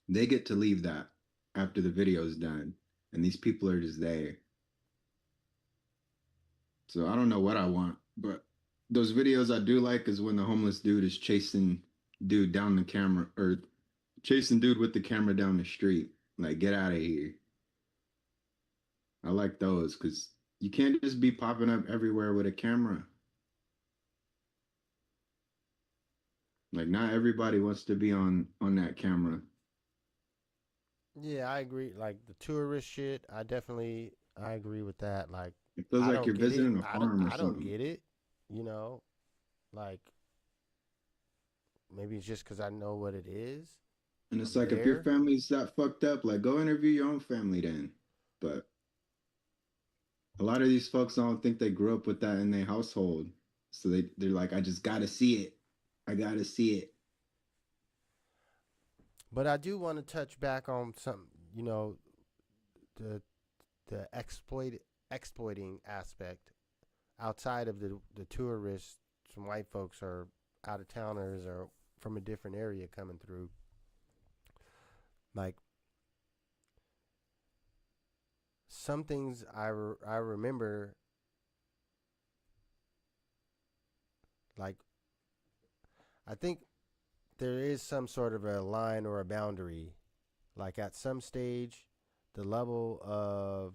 They get to leave that after the video's done. And these people are just there. So I don't know what I want, but those videos I do like is when the homeless dude is chasing dude down the camera or chasing dude with the camera down the street. Like, get out of here. I like those because you can't just be popping up everywhere with a camera. Like, not everybody wants to be on that camera. Yeah, I agree. Like the tourist shit, I agree with that. Like It feels I like don't you're get it. visiting a farm or I don't something. get it. You know, like maybe it's just because I know what it is. And it's I'm like if your there. family's that fucked up, like go interview your own family then. But a lot of these folks don't think they grew up with that in their household. So they're like, I just gotta see it. I gotta see it. But I do want to touch back on some, the exploiting aspect outside of the tourists, some white folks or out of towners or from a different area coming through. Like some things I remember, like I think there is some sort of a line or a boundary. Like at some stage, the level of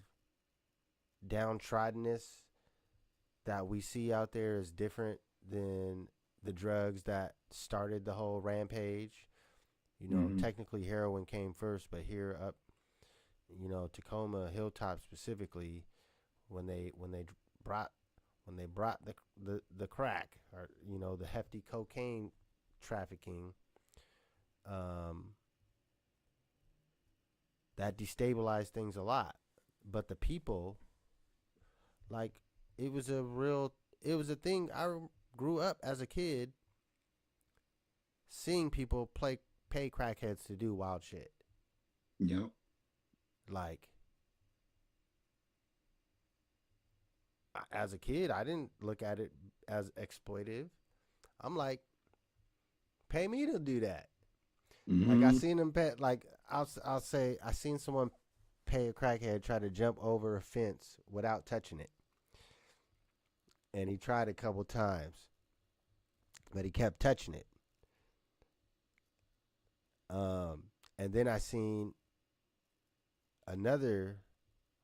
downtroddenness that we see out there is different than the drugs that started the whole rampage. Hmm. Technically heroin came first, but here up, Tacoma Hilltop specifically, when they brought the crack or the hefty cocaine trafficking, um, that destabilized things a lot. But the people, like, it was a thing. I grew up as a kid seeing people pay crackheads to do wild shit. Yep. Like, as a kid, I didn't look at it as exploitive. I'm like, pay me to do that. Like I Hmm. seen them pay. Like I'll say I seen someone pay a crackhead try to jump over a fence without touching it. And he tried a couple times, but he kept touching it. And then I seen another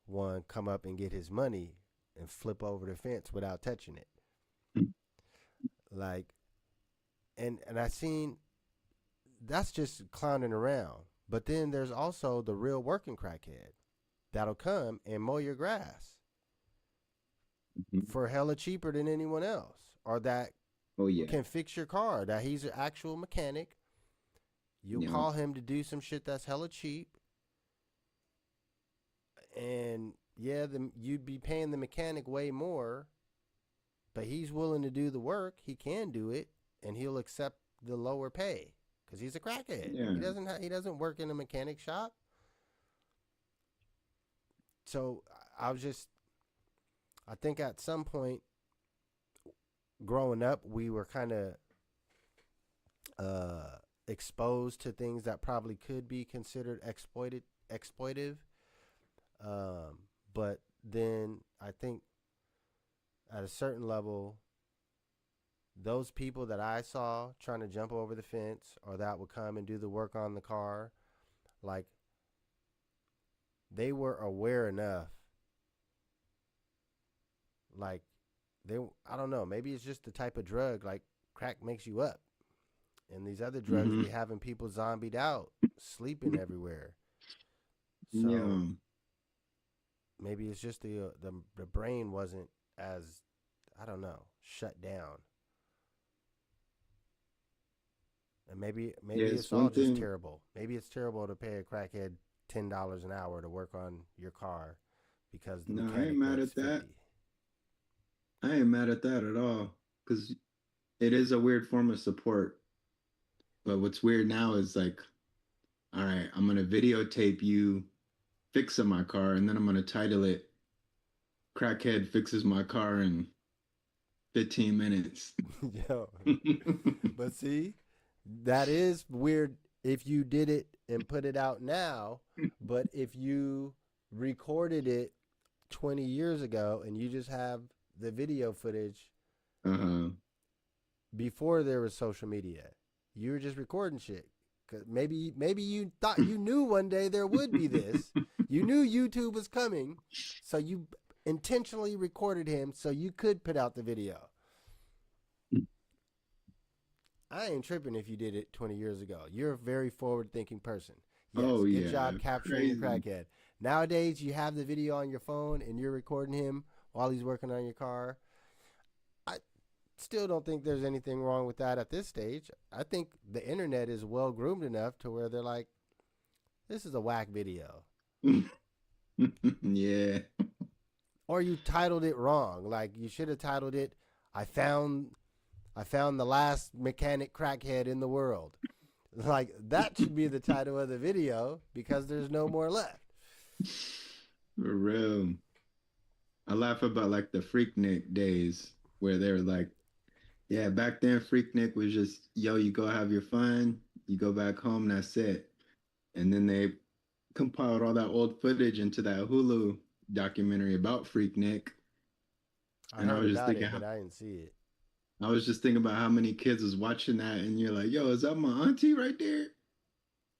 one come up and get his money and flip over the fence without touching it. Like, and I seen that's just clowning around. But then there's also the real working crackhead that'll come and mow your grass for hella cheaper than anyone else, or that can fix your car. That he's an actual mechanic. You'll call him to do some shit that's hella cheap, and you'd be paying the mechanic way more, but he's willing to do the work. He can do it, and he'll accept the lower pay because he's a crackhead. Yeah. He doesn't work in a mechanic shop. So I think at some point growing up, we were kind of exposed to things that probably could be considered exploitive. But then I think at a certain level, those people that I saw trying to jump over the fence or that would come and do the work on the car, like, they were aware enough. Like, I don't know, maybe it's just the type of drug, like crack makes you up. And these other drugs be having people zombied out, sleeping everywhere. So maybe it's just the brain wasn't as, I don't know, shut down. And maybe it's all just terrible. Maybe it's terrible to pay a crackhead $10 an hour to work on your car because the mechanic I ain't mad at that. I ain't mad at that at all, because it is a weird form of support. But what's weird now is like, all right, I'm going to videotape you fixing my car, and then I'm going to title it, Crackhead Fixes My Car in 15 minutes. Yo. But see, that is weird if you did it and put it out now. But if you recorded it 20 years ago and you just have the video footage before there was social media, you were just recording shit. Cause maybe you thought you knew one day there would be this. You knew YouTube was coming, so you intentionally recorded him so you could put out the video. I ain't tripping if you did it 20 years ago. You're a very forward-thinking person. Yes, good job capturing the crackhead. Nowadays, you have the video on your phone and you're recording him while he's working on your car. I still don't think there's anything wrong with that at this stage. I think the internet is well groomed enough to where they're like, this is a whack video. Yeah. Or you titled it wrong. Like, you should have titled it, I found the last mechanic crackhead in the world. Like, that should be the title of the video because there's no more left. For real. I laugh about like the Freaknik days where they were like, yeah, back then Freaknik was just, yo, you go have your fun, you go back home, that's it. And then they compiled all that old footage into that Hulu documentary about Freaknik. I was just thinking, but I didn't see it. I was just thinking about how many kids was watching that, and you're like, yo, is that my auntie right there?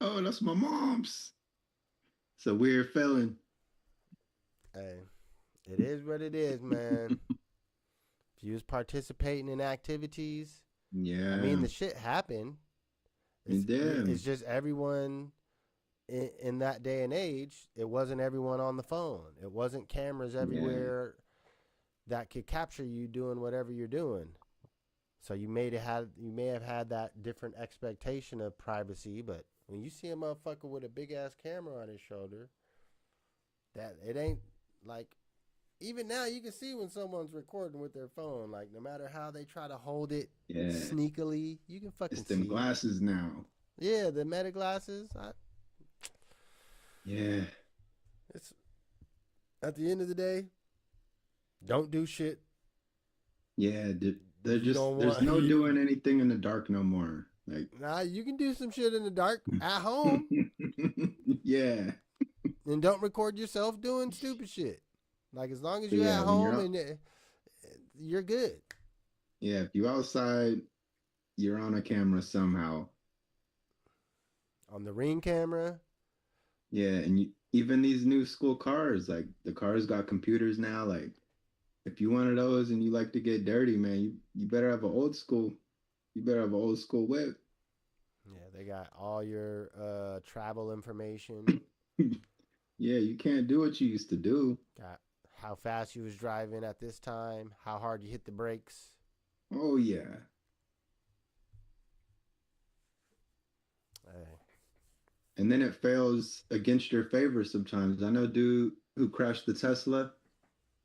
Oh, that's my mom's. It's a weird feeling. Hey, it is what it is, man. If you was participating in activities, yeah, I mean, the shit happened. It's just everyone in that day and age, it wasn't everyone on the phone. It wasn't cameras everywhere that could capture you doing whatever you're doing. So you may have had that different expectation of privacy, but when you see a motherfucker with a big ass camera on his shoulder, that it ain't like, even now you can see when someone's recording with their phone. Like, no matter how they try to hold it sneakily, you can fucking see. It's them glasses now. Yeah, the meta glasses. It's at the end of the day, don't do shit. Yeah, there's no doing anything in the dark no more. Like, nah, you can do some shit in the dark at home. Yeah. And don't record yourself doing stupid shit. Like, as long as you're Yeah, at when you're home out, and you're good. yeah, if you outside, you're on a camera somehow. On the Ring camera. Yeah, and even these new school cars, like the cars got computers now. Like, if you one of those and you like to get dirty, man, you better have an old school. You better have an old school whip. Yeah, they got all your travel information. Yeah, you can't do what you used to do. Got how fast you was driving at this time, how hard you hit the brakes. Oh yeah. Hey. And then it fails against your favor sometimes. I know a dude who crashed the Tesla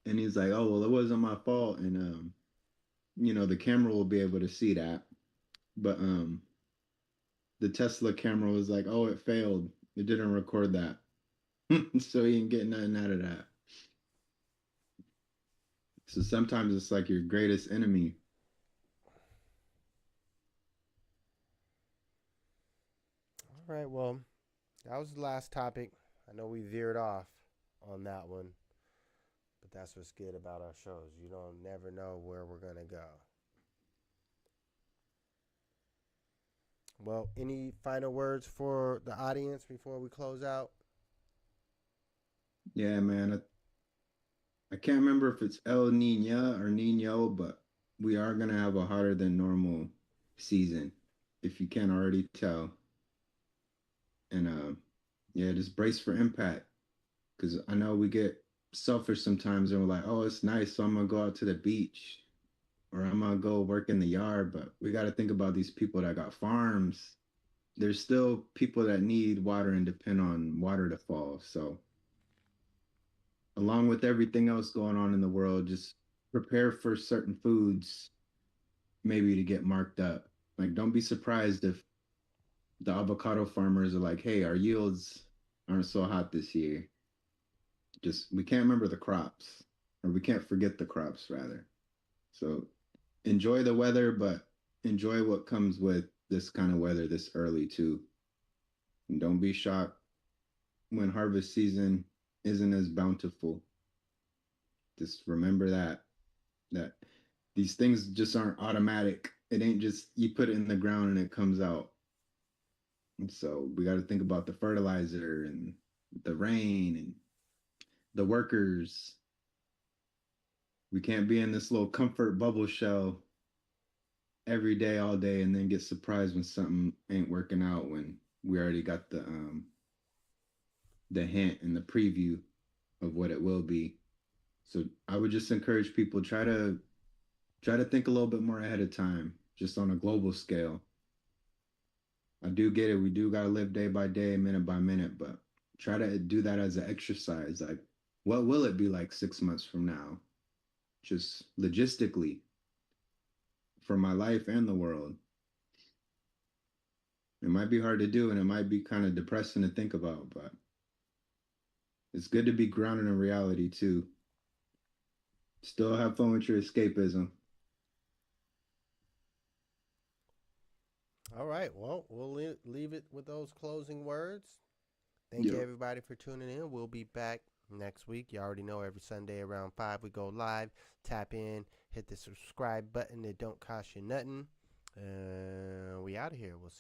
and he's like, "Oh, well, it wasn't my fault." And the camera will be able to see that. But the Tesla camera was like, "Oh, it failed. It didn't record that." So he ain't getting nothing out of that. So sometimes it's like your greatest enemy. All right, well, that was the last topic. I know we veered off on that one, but that's what's good about our shows. You don't never know where we're going to go. Well, any final words for the audience before we close out? Yeah, man. I can't remember if it's El Nina or Nino, but we are gonna have a hotter than normal season, if you can't already tell. And yeah, just brace for impact. Because I know we get selfish sometimes and we're like, oh, it's nice, so I'm gonna go out to the beach or I'm gonna go work in the yard. But we got to think about these people that got farms. There's still people that need water and depend on water to fall. So, along with everything else going on in the world, just prepare for certain foods maybe to get marked up. Like, don't be surprised if the avocado farmers are like, hey, our yields aren't so hot this year. Just, we can't remember the crops, or we can't forget the crops, rather. So enjoy the weather, but enjoy what comes with this kind of weather this early, too. And don't be shocked when harvest season isn't as bountiful. Just remember that these things just aren't automatic. It ain't just you put it in the ground and it comes out. And so we got to think about the fertilizer and the rain and the workers. We can't be in this little comfort bubble shell every day, all day, and then get surprised when something ain't working out when we already got the hint and the preview of what it will be. So I would just encourage people try to think a little bit more ahead of time, just on a global scale. I do get it. We do got to live day by day, minute by minute, but try to do that as an exercise. Like, what will it be like 6 months from now? Just logistically for my life and the world. It might be hard to do and it might be kind of depressing to think about, but it's good to be grounded in reality too. Still have fun with your escapism. All right, well, we'll leave it with those closing words. Thank you, Yeah. everybody, for tuning in. We'll be back next week. You already know every Sunday around 5 we go live. Tap in, hit the subscribe button. It don't cost you nothing. We out of here. We'll see you.